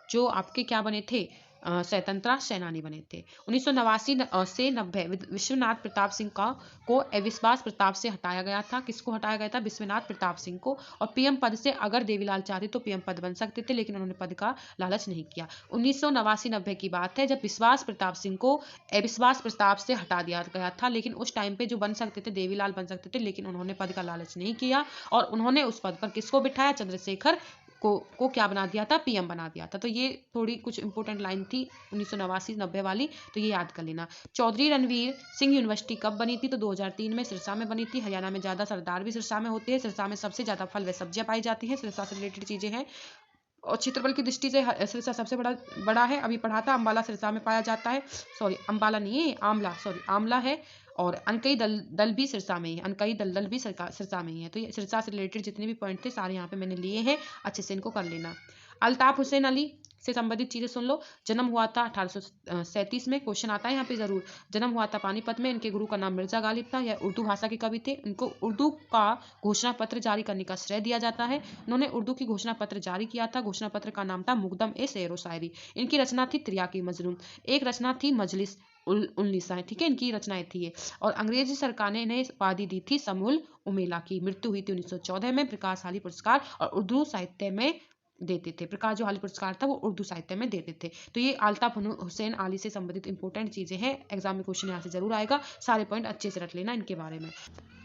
जो आपके क्या बने थे? स्वतंत्रता सेनानी बने थे। 1989 से 90 विश्वनाथ प्रताप सिंह को अविश्वास प्रताप से हटाया गया था। किसको हटाया गया था? विश्वनाथ प्रताप सिंह को। और पीएम पद से अगर देवीलाल चाहते तो पीएम पद बन सकते थे, लेकिन उन्होंने पद का लालच नहीं किया। 1989-90 की बात है, जब विश्वास प्रताप सिंह को अविश्वास प्रताप से हटा दिया गया था, लेकिन उस टाइम पे जो बन सकते थे देवीलाल बन सकते थे, लेकिन उन्होंने पद का लालच नहीं किया और उन्होंने उस पद पर किसको बिठाया? चंद्रशेखर को क्या बना दिया था, पीएम बना दिया था। तो ये थोड़ी कुछ इंपॉर्टेंट लाइन थी 1989-90 वाली, तो ये याद कर लेना। चौधरी रणवीर सिंह यूनिवर्सिटी कब बनी थी, तो 2003 में सिरसा में बनी थी। हरियाणा में ज़्यादा सरदार भी सिरसा में होते हैं। सिरसा में सबसे ज़्यादा फल व सब्जियां पाई जाती हैं। सिरसा से रिलेटेड चीज़ें हैं। और क्षेत्रफल की दृष्टि से सिरसा सबसे बड़ा है। अभी पढ़ा था, अम्बाला सिरसा में पाया जाता है। सॉरी, अम्बाला नहीं है, आमला, सॉरी आमला है। और अनकई दल भी सिरसा में ही है। अनकई दल भी सिरसा में ही है। तो ये सिरसा से रिलेटेड जितने भी पॉइंट थे सारे यहाँ पे मैंने लिए हैं, अच्छे से इनको कर लेना। अल्ताफ हुसैन अली से संबंधित चीजें सुन लो। जन्म हुआ था 1837 में, क्वेश्चन आता है यहाँ पे जरूर। जन्म हुआ था पानीपत में। इनके गुरु का नाम मिर्जा गालिब था। यह उर्दू भाषा के कवि थे। इनको उर्दू का घोषणा पत्र जारी करने का श्रेय दिया जाता है। उन्होंने उर्दू की घोषणा पत्र जारी किया था। घोषणा पत्र का नाम था मुकदम ए शेर व शायरी। इनकी रचना थी त्रियाकी मजलूम। एक रचना थी मजलिस उन्नीसा, ठीक है, इनकी रचनाएं थी ये। और अंग्रेजी सरकार ने इन्हें उपाधि दी थी समूल उमेला की। मृत्यु हुई थी 1914 में। प्रकाश हाली पुरस्कार और उर्दू साहित्य में देते थे। प्रकाश जो हाली पुरस्कार था वो उर्दू साहित्य में देते थे। तो ये अल्ताफ हुसैन अली से संबंधित इंपॉर्टेंट चीजें हैं। एग्जाम में क्वेश्चन यहाँ से जरूर आएगा। सारे पॉइंट अच्छे से रख लेना इनके बारे में।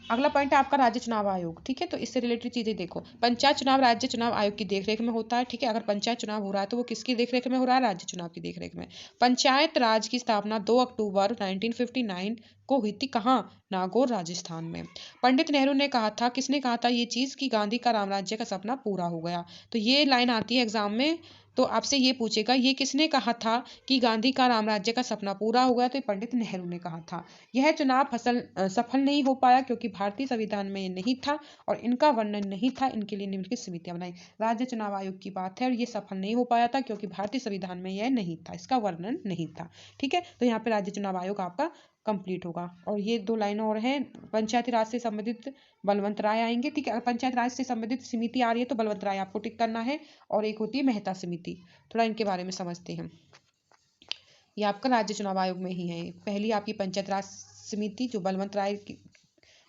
अगला पॉइंट है आपका राज्य चुनाव आयोग, ठीक है। तो इससे रिलेटेड चीजें देखो। पंचायत चुनाव राज्य चुनाव आयोग की देखरेख में होता है, ठीक है। अगर पंचायत चुनाव हो रहा है तो वो किसकी देखरेख में हो रहा है, राज्य चुनाव की देखरेख में। पंचायत राज की स्थापना 2 अक्टूबर 1959 को हुई थी। कहाँ, नागौर राजस्थान में। पंडित नेहरू ने कहा था, किसने कहा था ये चीज, कि गांधी का राम राज्य का सपना पूरा हो गया। तो ये लाइन आती है एग्जाम में, तो आपसे ये पूछेगा ये किसने कहा था कि गांधी का राम राज्य का सपना पूरा हो गया, तो ये पंडित नेहरू ने कहा था। यह चुनाव सफल नहीं हो पाया क्योंकि भारतीय संविधान में ये नहीं था और इनका वर्णन नहीं था। इनके लिए निम्नलिखित समितियां बनाई। राज्य चुनाव आयोग की बात है और ये सफल नहीं हो पाया था क्योंकि भारतीय संविधान में यह नहीं था, इसका वर्णन नहीं था, ठीक है। तो यहाँ पे राज्य चुनाव आयोग आपका कंप्लीट होगा। और ये 2 लाइन और हैं। पंचायती राज से संबंधित बलवंत राय आएंगे, ठीक है। अगर पंचायत राज से संबंधित समिति आ रही है तो बलवंत राय आपको टिक करना है। और एक होती है मेहता समिति, थोड़ा इनके बारे में समझते हैं। ये आपका राज्य चुनाव आयोग में ही है। पहली आपकी पंचायत राज समिति जो बलवंत राय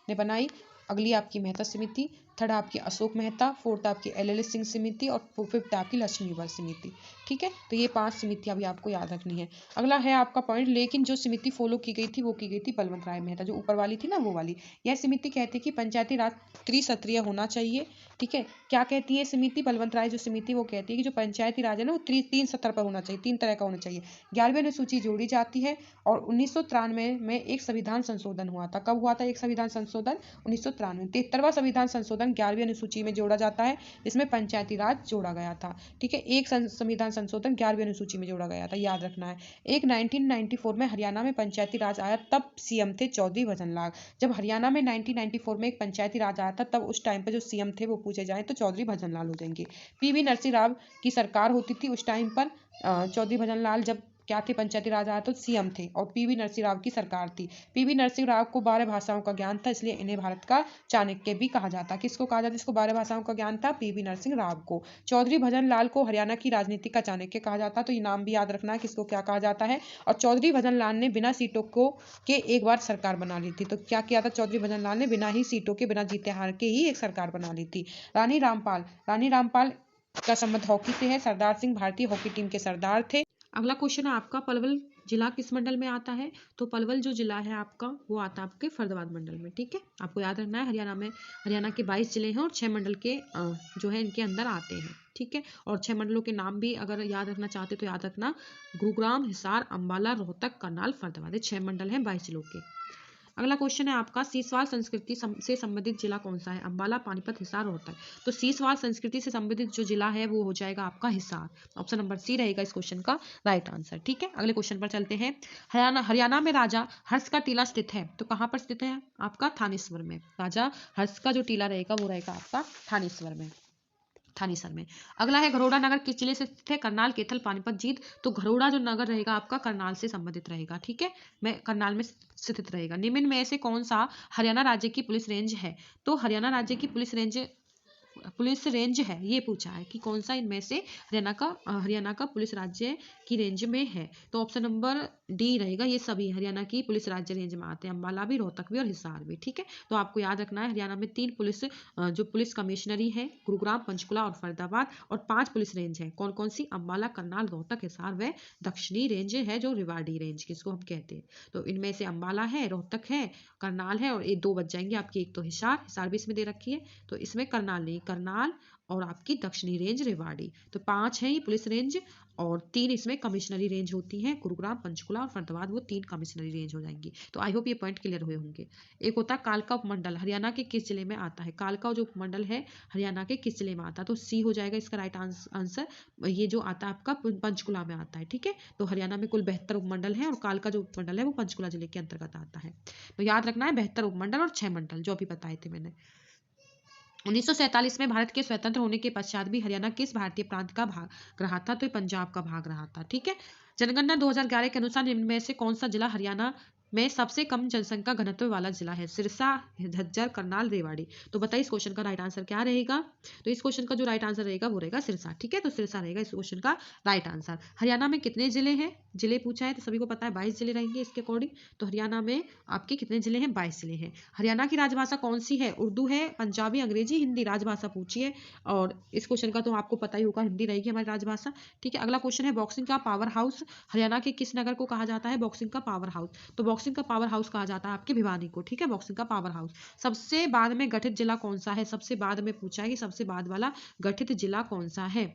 ने बनाई, अगली आपकी मेहता समिति, थर्ड आपकी अशोक मेहता, फोर्थ आपकी एल सिंह समिति और फिफ्थ आपकी लक्ष्मीवर समिति, ठीक है। तो ये 5 समितियां भी आपको याद रखनी है। अगला है आपका पॉइंट, लेकिन जो समिति फॉलो की गई थी वो की गई थी बलवंत राय मेहता, जो ऊपर वाली थी ना वो वाली। यह समिति कहती है कि पंचायती राज त्रिस्तरीय होना चाहिए, ठीक है। क्या कहती है समिति, बलवंत राय जो समिति वो कहती है कि जो पंचायती राज है ना वो 3 स्तर पर होना चाहिए, 3 तरह का होना चाहिए। 11वीं अनुसूची जोड़ी जाती है। और 1993 में एक संविधान संशोधन हुआ था। कब हुआ था एक संविधान संशोधन, 1993। 73वां संविधान संशोधन 11वीं अनुसूची में जोड़ा जाता है, जिसमें पंचायती राज जोड़ा गया था, ठीक है। एक संविधान संशोधन 11वीं अनुसूची में जोड़ा गया था, याद रखना है। एक 1994 में हरियाणा में पंचायती राज आया, तब सीएम थे चौधरी भजनलाल। जब हरियाणा में 1994 में एक पंचायती राज आया था, तब उस टाइम पे जो सीएम थे वो पूछे जाए तो चौधरी भजनलाल हो जाएंगे। पीवी नरसिंह राव की सरकार होती थी उस टाइम पर। चौधरी भजनलाल जब क्या थे, पंचायती राज आया तो सीएम थे और पीवी नरसिंह राव की सरकार थी। पीवी नरसिंह राव को 12 भाषाओं का ज्ञान था, इसलिए इन्हें भारत का चाणक्य भी कहा जाता। किसको कहा जाता, इसको 12 भाषाओं का ज्ञान था, पीवी नरसिंह राव को। चौधरी भजन लाल को हरियाणा की राजनीति का चाणक्य कहा जाता। तो ये नाम भी याद रखना है किसको क्या कहा जाता है। और चौधरी भजन लाल ने बिना सीटों को के एक बार सरकार बना ली थी। तो क्या किया था चौधरी भजन लाल ने, बिना ही सीटों के, बिना जीते हार के ही एक सरकार बना ली थी। रानी रामपाल का संबंध हॉकी से है। सरदार सिंह भारतीय हॉकी टीम के सरदार थे। अगला क्वेश्चन है आपका, पलवल जिला किस मंडल में आता है, तो पलवल जो जिला है आपका वो आता है आपके फरीदाबाद मंडल में, ठीक है। आपको याद रखना है हरियाणा के 22 जिले हैं और 6 मंडल के जो है इनके अंदर आते हैं, ठीक है। और 6 मंडलों के नाम भी अगर याद रखना चाहते तो याद रखना, गुरुग्राम, हिसार, अंबाला, रोहतक, करनाल, फरीदाबाद, ये 6 मंडल हैं 22 जिलों के। अगला क्वेश्चन है आपका, सीसवाल संस्कृति से संबंधित जिला कौन सा है, अंबाला, पानीपत, हिसार, रोहतक। तो सीसवाल संस्कृति से संबंधित जो जिला है वो हो जाएगा आपका हिसार। ऑप्शन नंबर सी रहेगा इस क्वेश्चन का राइट आंसर, ठीक है। अगले क्वेश्चन पर चलते हैं। हरियाणा में राजा हर्ष का टीला स्थित है, तो कहाँ पर स्थित है आपका, थानेश्वर में। राजा हर्ष का जो टीला रहेगा वो रहेगा आपका थानेसर में। अगला है, घरोड़ा नगर किस जिले से स्थित है, करनाल, कैथल, पानीपत, जींद। तो घरोड़ा जो नगर रहेगा आपका करनाल से संबंधित रहेगा, ठीक है, मैं करनाल में स्थित रहेगा। निम्न में से कौन सा हरियाणा राज्य की पुलिस रेंज है, तो हरियाणा राज्य की पुलिस रेंज है, ये पूछा है कि कौन सा इनमें से हरियाणा का पुलिस राज्य की रेंज में है। तो ऑप्शन नंबर डी रहेगा, ये सभी हरियाणा की पुलिस राज्य रेंज में आते हैं, अंबाला भी, रोहतक भी और हिसार भी, ठीक है। तो आपको याद रखना है हरियाणा में 3 पुलिस कमिश्नरी है, गुरुग्राम, पंचकुला और फरीदाबाद, और 5 पुलिस रेंज है। कौन कौन सी, अंबाला, करनाल, रोहतक, हिसार व दक्षिणी रेंज है जो रिवाड़ी रेंज जिसको हम कहते हैं। तो इनमें से अंबाला है, रोहतक है, करनाल है और ये 2 बच जाएंगे आपकी, एक तो हिसार भी इसमें दे रखी है, तो इसमें करनाल नहीं, करनाल और आपकी दक्षिणी रेंज रेवाड़ी। तो 5 है ये पुलिस रेंज और 3 इसमें कमिश्नरी रेंज होती हैं, गुरुग्राम, पंचकुला और फरीदाबाद वो 3 कमिश्नरी रेंज हो जाएंगी। तो आई होप ये पॉइंट क्लियर हुए होंगे। एक होता है कालका उपमंडल, हरियाणा के किस जिले में आता है? कालका जो उपमंडल है हरियाणा के किस जिले में आता है? तो सी हो जाएगा इसका राइट आंसर। ये जो आता है आपका पंचकुला में आता है, ठीक है। तो हरियाणा में कुल 72 उपमंडल है और कालका जो उपमंडल है वो पंचकुला जिले के अंतर्गत आता है। तो याद रखना है 72 उपमंडल और 6 मंडल जो अभी बताए थे मैंने। 1947 में भारत के स्वतंत्र होने के पश्चात भी हरियाणा किस भारतीय प्रांत का भाग रहा था? तो ये पंजाब का भाग रहा था, ठीक है। जनगणना 2011 के अनुसार निम्न में से कौन सा जिला हरियाणा में सबसे कम जनसंख्या घनत्व वाला जिला है? सिरसा, झज्जर, करनाल, रेवाड़ी। तो बताइए इस क्वेश्चन का राइट आंसर क्या रहेगा? तो इस क्वेश्चन का जो राइट आंसर रहेगा वो रहेगा सिरसा, ठीक है। तो सिरसा रहेगा इस क्वेश्चन का राइट आंसर। हरियाणा में कितने जिले हैं? जिले पूछा है तो सभी को पता है 22 जिले रहेंगे इसके अकॉर्डिंग। तो हरियाणा में आपके कितने जिले हैं? 22 जिले हैं। हरियाणा की राजभाषा कौन सी है? उर्दू है, पंजाबी, अंग्रेजी, हिंदी? राजभाषा पूछी है और इस क्वेश्चन का तो आपको पता ही होगा, हिंदी रहेगी हमारी राजभाषा, ठीक है। अगला क्वेश्चन है बॉक्सिंग का पावर हाउस हरियाणा के किस नगर को कहा जाता है? बॉक्सिंग का पावर हाउस। तो बॉक्सिंग का पावर हाउस कहा जाता है आपके भिवानी को, ठीक है। बॉक्सिंग का पावर हाउस। सबसे बाद में गठित जिला कौन सा है? सबसे बाद में पूछा है कि सबसे बाद वाला गठित जिला कौन सा है?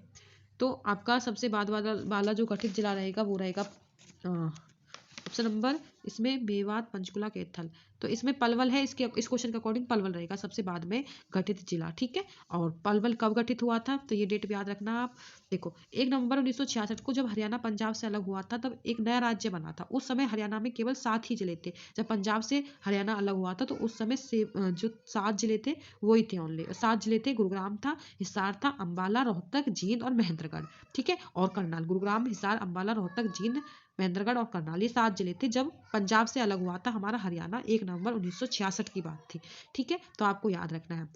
तो आपका सबसे बाद वाला जो गठित जिला रहेगा वो रहेगा ऑप्शन नंबर इसमें मेवात, पंचकुला, कैथल। तो इसमें पलवल है, इसके इस क्वेश्चन के अकॉर्डिंग पलवल रहेगा सबसे बाद में गठित जिला, ठीक है। और पलवल कब गठित हुआ था? तो ये डेट भी याद रखना आप। देखो 1 नवंबर 1966 को जब हरियाणा पंजाब से अलग हुआ था तब एक नया राज्य बना था। उस समय हरियाणा में केवल 7 ही जिले थे। जब पंजाब से हरियाणा अलग हुआ था तो उस समय से जो 7 जिले थे वो ही थे ओनली। 7 जिले थे, गुरुग्राम था, हिसार था, अंबाला, रोहतक, जींद और महेंद्रगढ़, ठीक है। और करनाल। गुरुग्राम, हिसार, अंबाला, रोहतक, जींद, महेंद्रगढ़ और करनाल, ये 7 जिले थे जब पंजाब से अलग हुआ था हमारा हरियाणा। 1 नवंबर 1966 की बात थी, ठीक है। तो आपको याद रखना है।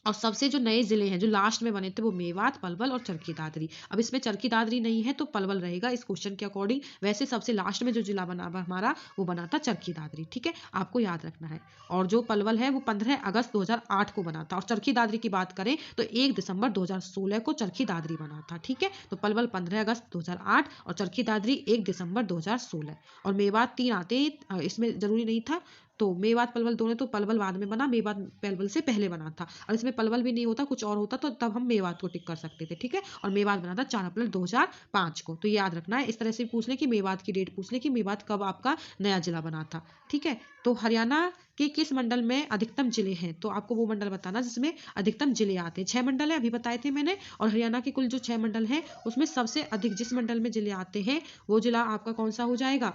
और सबसे जो नए जिले हैं जो लास्ट में बने थे वो मेवात, पलवल और चरखी दादरी। अब इसमें चरखी दादरी नहीं है तो पलवल रहेगा इस क्वेश्चन के अकॉर्डिंग। वैसे सबसे लास्ट में जो जिला बना हमारा वो बना था चरखी दादरी, ठीक है। आपको याद रखना है। और जो पलवल है वो 15 अगस्त 2008 को बना था और चरखी दादरी की बात करें तो 1 दिसंबर 2016 को चरखी दादरी बना था, ठीक है। तो पलवल 15 अगस्त 2008 और चरखी दादरी 1 दिसंबर 2016। और मेवात 3 आते इसमें जरूरी नहीं था। तो मेवात पलवल दोनों, तो पलवल बाद में बना, मेवात पलवल से पहले बना था। और इसमें पलवल भी नहीं होता, कुछ और होता तो तब हम मेवात को टिक कर सकते थे, ठीक है। और मेवात बना था 4 अप्रैल 2005 को। तो ये याद रखना है। इस तरह से पूछ ले कि मेवात की डेट पूछ ले कि मेवात कब आपका नया जिला बना था, ठीक है। तो हरियाणा के किस मंडल में अधिकतम जिले हैं? तो आपको वो मंडल बताना जिसमें अधिकतम जिले आते हैं। 6 मंडल है, अभी बताए थे मैंने। और हरियाणा के कुल जो 6 मंडल हैं उसमें सबसे अधिक जिस मंडल में जिले आते हैं वो जिला आपका कौन सा हो जाएगा?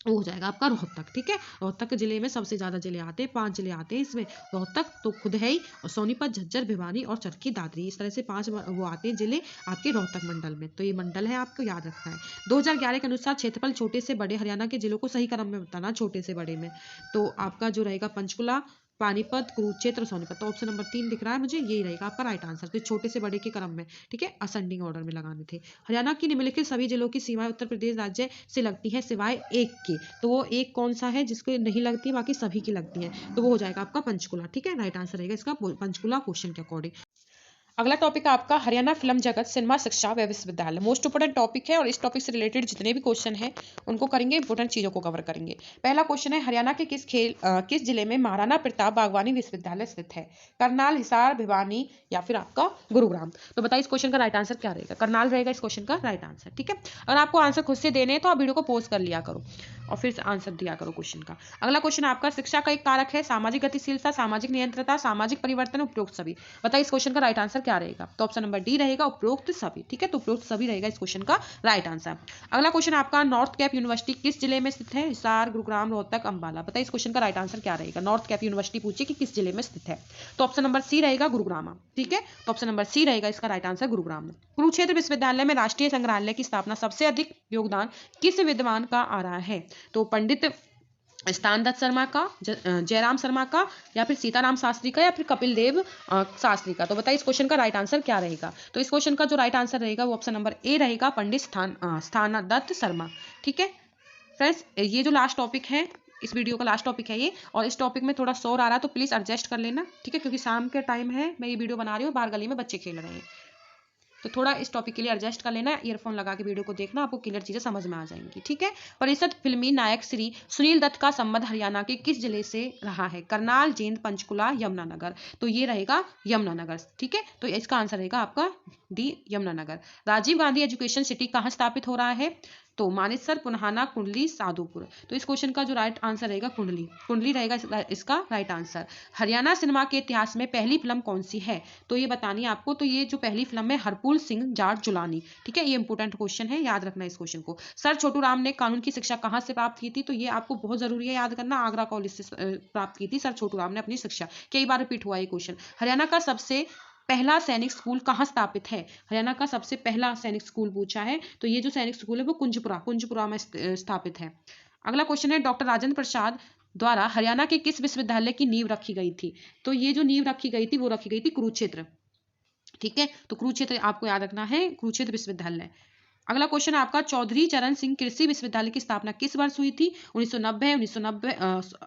वो हो जाएगा आपका रोहतक, ठीक है। रोहतक जिले में सबसे ज्यादा जिले आते हैं, 5 जिले आते हैं इसमें। रोहतक तो खुद है ही, और सोनीपत, झज्जर, भिवानी और चरखी दादरी, इस तरह से 5 वो आते हैं जिले आपके रोहतक मंडल में। तो ये मंडल है, आपको याद रखना है। 2011 के अनुसार क्षेत्रफल छोटे से बड़े हरियाणा के जिलों को सही क्रम में बताना, छोटे से बड़े में। तो आपका जो रहेगा पंचकुला, पानीपत, कुरुक्षेत्र, सोनीपत। तो ऑप्शन नंबर 3 दिख रहा है मुझे, यही रहेगा आपका राइट आंसर। तो छोटे से बड़े के क्रम में, ठीक है, असेंडिंग ऑर्डर में लगाने थे। हरियाणा की निम्नलिखित सभी जिलों की सीमाएं उत्तर प्रदेश राज्य से लगती हैं सिवाय एक के। तो वो एक कौन सा है जिसको नहीं लगती, बाकी सभी की लगती है? तो वो हो जाएगा आपका पंचकुला, ठीक है। राइट आंसर रहेगा इसका पंचकुला क्वेश्चन के अकॉर्डिंग। अगला टॉपिक आपका हरियाणा फिल्म जगत, सिनेमा, शिक्षा व विश्वविद्यालय। मोस्ट इंपोर्टेंट टॉपिक है और इस टॉपिक से रिलेटेड जितने भी क्वेश्चन हैं उनको करेंगे, इंपोर्टेंट चीजों को कवर करेंगे। पहला क्वेश्चन है हरियाणा के किस जिले में महाराणा प्रताप बागवानी विश्वविद्यालय स्थित है? करनाल, हिसार, भिवानी या फिर आपका गुरुग्राम। तो बताइए इस क्वेश्चन का राइट आंसर क्या रहेगा? करनाल रहेगा इस क्वेश्चन का राइट आंसर, ठीक है। अगर आपको आंसर खुद से देने हैं तो आप वीडियो को पोस्ट कर लिया करो और फिर आंसर दिया करो क्वेश्चन का। अगला क्वेश्चन आपका शिक्षा का एक कारक है, सामाजिक गतिशीलता, सामाजिक नियंत्रणता, सामाजिक परिवर्तन, उपरोक्त सभी। बताइए इस क्वेश्चन का राइट आंसर क्या रहेगा? तो ऑप्शन नंबर डी रहेगा उपरोक्त सभी, ठीक है। तो उपरोक्त सभी रहेगा इस क्वेश्चन का राइट आंसर। अगला क्वेश्चन आपका नॉर्थ कैप यूनिवर्सिटी किस जिले में स्थित है? हिसार, गुरुग्राम, रोहतक, अंबाला। बताइए इस क्वेश्चन का राइट आंसर क्या रहेगा? नॉर्थ कैप यूनिवर्सिटी पूछिए कि किस जिले में स्थित है। तो ऑप्शन नंबर सी रहेगा गुरुग्राम, ठीक है। तो ऑप्शन नंबर सी रहेगा इसका राइट आंसर गुरुग्राम। कुरुक्षेत्र विश्वविद्यालय में राष्ट्रीय संग्रहालय की स्थापना सबसे अधिक योगदान किस विद्वान का आ रहा है? तो पंडित स्थान दत्त शर्मा का, जयराम शर्मा का, या फिर सीताराम शास्त्री का, या फिर कपिल देव शास्त्री का। तो बताइए इस क्वेश्चन का राइट आंसर क्या रहेगा? तो इस क्वेश्चन का जो राइट आंसर रहेगा वो ऑप्शन नंबर ए रहेगा, पंडित स्थान दत्त शर्मा, ठीक है। फ्रेंड्स ये जो लास्ट टॉपिक है, इस वीडियो का लास्ट टॉपिक है ये, और इस टॉपिक में थोड़ा शोर आ रहा है तो प्लीज एडजस्ट कर लेना, ठीक है, क्योंकि शाम के टाइम है, मैं ये वीडियो बना रही हूँ, बाहर गली में बच्चे खेल रहे हैं। तो थोड़ा इस टॉपिक के लिए एडजस्ट कर लेना, ईयरफोन लगा के वीडियो को देखना, आपको क्लियर चीजें समझ में आ जाएंगी। ठीक है। परिषद फिल्मी नायक श्री सुनील दत्त का संबंध हरियाणा के किस जिले से रहा है? करनाल, जींद, पंचकुला, यमुनानगर। तो ये रहेगा यमुनानगर। ठीक है, तो इसका आंसर रहेगा आपका D, Yamunanagar. Rajiv Gandhi education city कहाँ स्थापित हो रहा है? तो मानेसर, पुन्हाना, कुंडली, साधुपुर। तो इस क्वेश्चन का जो राइट आंसर रहेगा कुंडली, कुंडली रहेगा इसका राइट आंसर। हरियाणा सिनेमा के इतिहास में पहली फिल्म कौन सी है? तो ये बतानी है आपको। तो ये जो पहली फिल्म है हरपूल सिंह जाट जुलानी। ठीक है, ये इंपोर्टेंट क्वेश्चन है, याद रखना इस क्वेश्चन को। सर छोटू राम ने कानून की शिक्षा कहाँ से प्राप्त की थी? तो ये आपको बहुत जरूरी है याद करना, आगरा कॉलेज से प्राप्त की थी सर छोटू राम ने अपनी शिक्षा। कई बार रिपीट हुआ ये क्वेश्चन। हरियाणा का सबसे पहला सैनिक स्कूल कहाँ स्थापित है? हरियाणा का सबसे पहला सैनिक स्कूल पूछा है, तो ये जो सैनिक स्कूल है वो कुंजपुरा में स्थापित है। अगला क्वेश्चन है डॉक्टर राजेंद्र प्रसाद द्वारा हरियाणा के किस विश्वविद्यालय की नींव रखी गई थी? तो ये जो नींव रखी गई थी वो रखी गई थी कुरुक्षेत्र। ठीक है, तो कुरुक्षेत्र आपको याद रखना है, कुरुक्षेत्र विश्वविद्यालय। अगला क्वेश्चन आपका चौधरी चरण सिंह कृषि विश्वविद्यालय की स्थापना किस वर्ष हुई थी? 1990,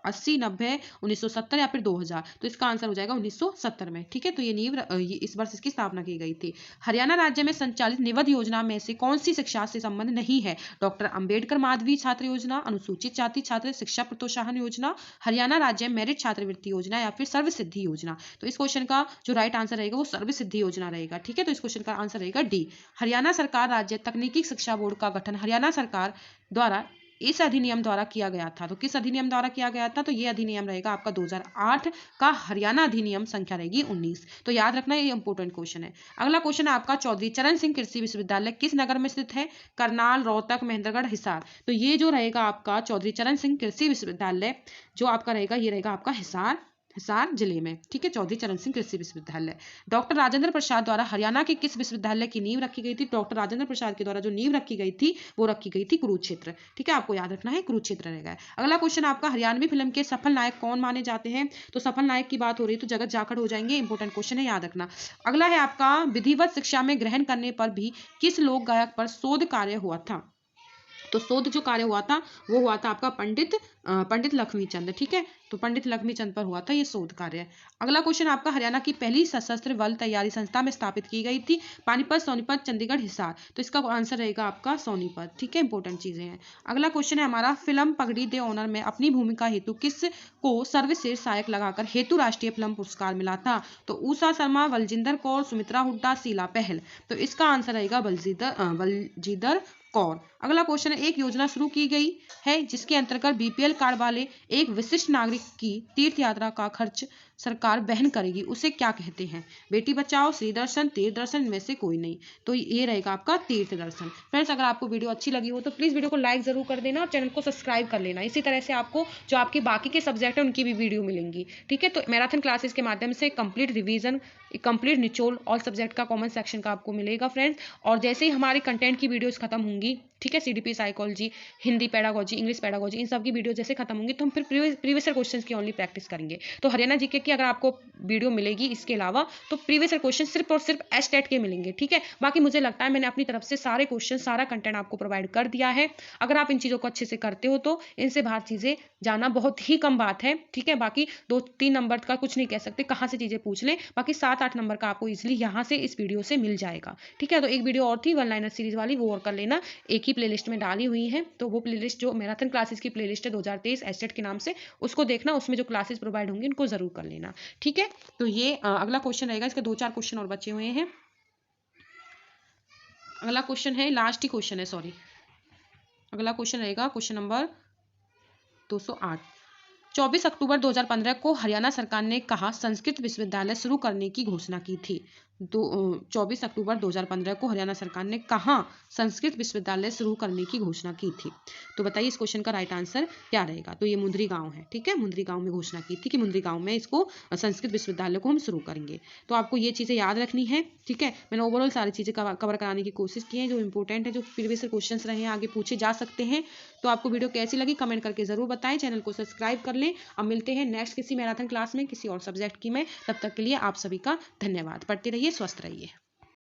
80, 90, 1970 या फिर 2000। तो इसका आंसर हो जाएगा 1970 में। ठीक है, तो ये नींव इस वर्ष इसकी स्थापना की गई थी। हरियाणा राज्य में संचालित निबंध योजना में से कौन सी शिक्षा से संबंध नहीं है? डॉक्टर अंबेडकर माधवी छात्र योजना, अनुसूचित जाति छात्र शिक्षा प्रोत्साहन योजना, हरियाणा राज्य मेरिट छात्रवृत्ति योजना या फिर सर्वसिद्धि योजना। तो इस क्वेश्चन का जो राइट आंसर रहेगा वो सर्वसिद्धि योजना रहेगा। ठीक है, तो इस क्वेश्चन का आंसर रहेगा डी। हरियाणा सरकार राज्य तकनीकी शिक्षा बोर्ड का गठन हरियाणा सरकार द्वारा इस अधिनियम द्वारा किया गया था। तो किस अधिनियम द्वारा किया गया था? तो ये अधिनियम रहेगा आपका 2008 का हरियाणा अधिनियम, संख्या रहेगी 19। तो याद रखना, ये इंपोर्टेंट क्वेश्चन है। अगला क्वेश्चन है आपका चौधरी चरण सिंह कृषि विश्वविद्यालय किस नगर में स्थित है? करनाल, रोहतक, महेंद्रगढ़, हिसार। तो ये जो रहेगा आपका चौधरी चरण सिंह कृषि विश्वविद्यालय जो आपका रहेगा ये रहेगा आपका हिसार जिले में। ठीक है, चौधरी चरण सिंह कृषि विश्वविद्यालय। डॉक्टर राजेंद्र प्रसाद द्वारा हरियाणा के किस विश्वविद्यालय की नींव रखी गई थी? डॉक्टर राजेंद्र प्रसाद के द्वारा जो नींव रखी गई थी वो रखी गई थी कुरुक्षेत्र। ठीक है, आपको याद रखना है, कुरुक्षेत्र रहेगा। अगला क्वेश्चन आपका हरियाणवी फिल्म के सफल नायक कौन माने जाते हैं? तो सफल नायक की बात हो रही है तो जगत जाखड़ हो जाएंगे, इंपोर्टेंट क्वेश्चन है, याद रखना। अगला है आपका विधिवत शिक्षा में ग्रहण करने पर भी किस लोक गायक पर शोध कार्य हुआ था? तो शोध जो कार्य हुआ था वो हुआ था आपका पंडित लक्ष्मीचंद। ठीक है, तो पंडित लक्ष्मीचंद पर हुआ था ये शोध कार्य। अगला क्वेश्चन आपका हरियाणा की पहली सशस्त्र बल तैयारी संस्था में स्थापित की गई थी? पानीपत, सोनीपत, चंडीगढ़, हिसार। तो इसका आंसर रहेगा आपका सोनीपत। ठीक है, इंपोर्टेंट चीजें हैं। अगला क्वेश्चन है हमारा फिल्म पगड़ी दे ऑनर में अपनी भूमिका हेतु किस को सर्वश्रेष्ठ सहायक लगाकर हेतु राष्ट्रीय फिल्म पुरस्कार मिला था? तो उषा शर्मा, बलजिंदर कौर, सुमित्रा हुड्डा, शीला पहल। तो इसका आंसर रहेगा बलजीदर कौर। अगला क्वेश्चन है एक योजना शुरू की गई है जिसके अंतर्गत बीपीएल कार्ड वाले एक विशिष्ट नागरिक की तीर्थ यात्रा का खर्च सरकार वहन करेगी, उसे क्या कहते हैं? बेटी बचाओ, श्री दर्शन, तीर्थ दर्शन, इनमें से कोई नहीं। तो ये रहेगा आपका तीर्थ दर्शन। फ्रेंड्स, अगर आपको वीडियो अच्छी लगी हो तो प्लीज वीडियो को लाइक जरूर कर देना और चैनल को सब्सक्राइब कर लेना। इसी तरह से आपको जो आपके बाकी के सब्जेक्ट है उनकी भी वीडियो मिलेंगी। ठीक है, तो मैराथन क्लासेस के माध्यम से कंप्लीट रिवीजन, कंप्लीट निचोड़ ऑल सब्जेक्ट का कॉमन सेक्शन का आपको मिलेगा फ्रेंड्स। और जैसे ही हमारे कंटेंट की वीडियोस खत्म होंगी, ठीक है, CDP psychology, Hindi pedagogy, English pedagogy, इन सब की वीडियो जैसे खत्म होंगी तो हम फिर प्रीवियस क्वेश्चंस की ओनली प्रैक्टिस करेंगे। तो हरियाणा जीके की अगर आपको वीडियो मिलेगी इसके अलावा तो प्रीवियस क्वेश्चन सिर्फ और सिर्फ एस्टेट के मिलेंगे। ठीक है, बाकी मुझे लगता है मैंने अपनी तरफ से सारे क्वेश्चन, सारा कंटेंट आपको प्रोवाइड कर दिया है। अगर आप इन चीजों को अच्छे से करते हो तो इनसे बाहर चीजें जाना बहुत ही कम बात है। ठीक है, बाकी 2-3 नंबर का कुछ नहीं कह सकते, कहाँ से चीजें पूछ लें, बाकी 7-8 नंबर का आपको इजिली यहाँ से इस वीडियो से मिल जाएगा। ठीक है, तो एक वीडियो और थी वन लाइनर सीरीज वाली, वो और कर लेना, एक ही प्लेलिस्ट में डाली हुई है। तो वो प्लेलिस्ट जो मैराथन क्लासेस की प्लेलिस्ट है 2023 एस्टेट के नाम से, उसको देखना, उसमें जो क्लासेस प्रोवाइड होंगी उनको जरूर कर लेना। ठीक है, तो ये अगला क्वेश्चन रहेगा, इसके 2-4 क्वेश्चन और बचे हुए हैं। अगला क्वेश्चन है, लास्ट ही क्वेश्चन है, सॉरी, अगला क्वेश्चन रहेगा क्वेश्चन नंबर 208। 24 अक्टूबर 2015 को हरियाणा सरकार ने कहा संस्कृत विश्वविद्यालय शुरू करने की घोषणा की थी? 24 अक्टूबर 2015 को हरियाणा सरकार ने कहा संस्कृत विश्वविद्यालय शुरू करने की घोषणा की थी? तो बताइए इस क्वेश्चन का राइट आंसर क्या रहेगा? तो ये मुंद्री गांव है। ठीक है, मुंद्री गांव में घोषणा की थी कि मुंद्री गांव में इसको संस्कृत विश्वविद्यालय को हम शुरू करेंगे। तो आपको ये चीजें याद रखनी है। ठीक है, मैंने ओवरऑल सारी चीजें कवर कराने की कोशिश की है जो इंपॉर्टेंट है, जो प्रीवियस क्वेश्चन रहे हैं आगे पूछे जा सकते हैं। तो आपको वीडियो कैसी लगी कमेंट करके जरूर बताएं, चैनल को सब्सक्राइब कर लें। अब मिलते हैं नेक्स्ट किसी मैराथन क्लास में किसी और सब्जेक्ट की में। तब तक के लिए आप सभी का धन्यवाद। पढ़ते रहिए, स्वस्थ रहिए।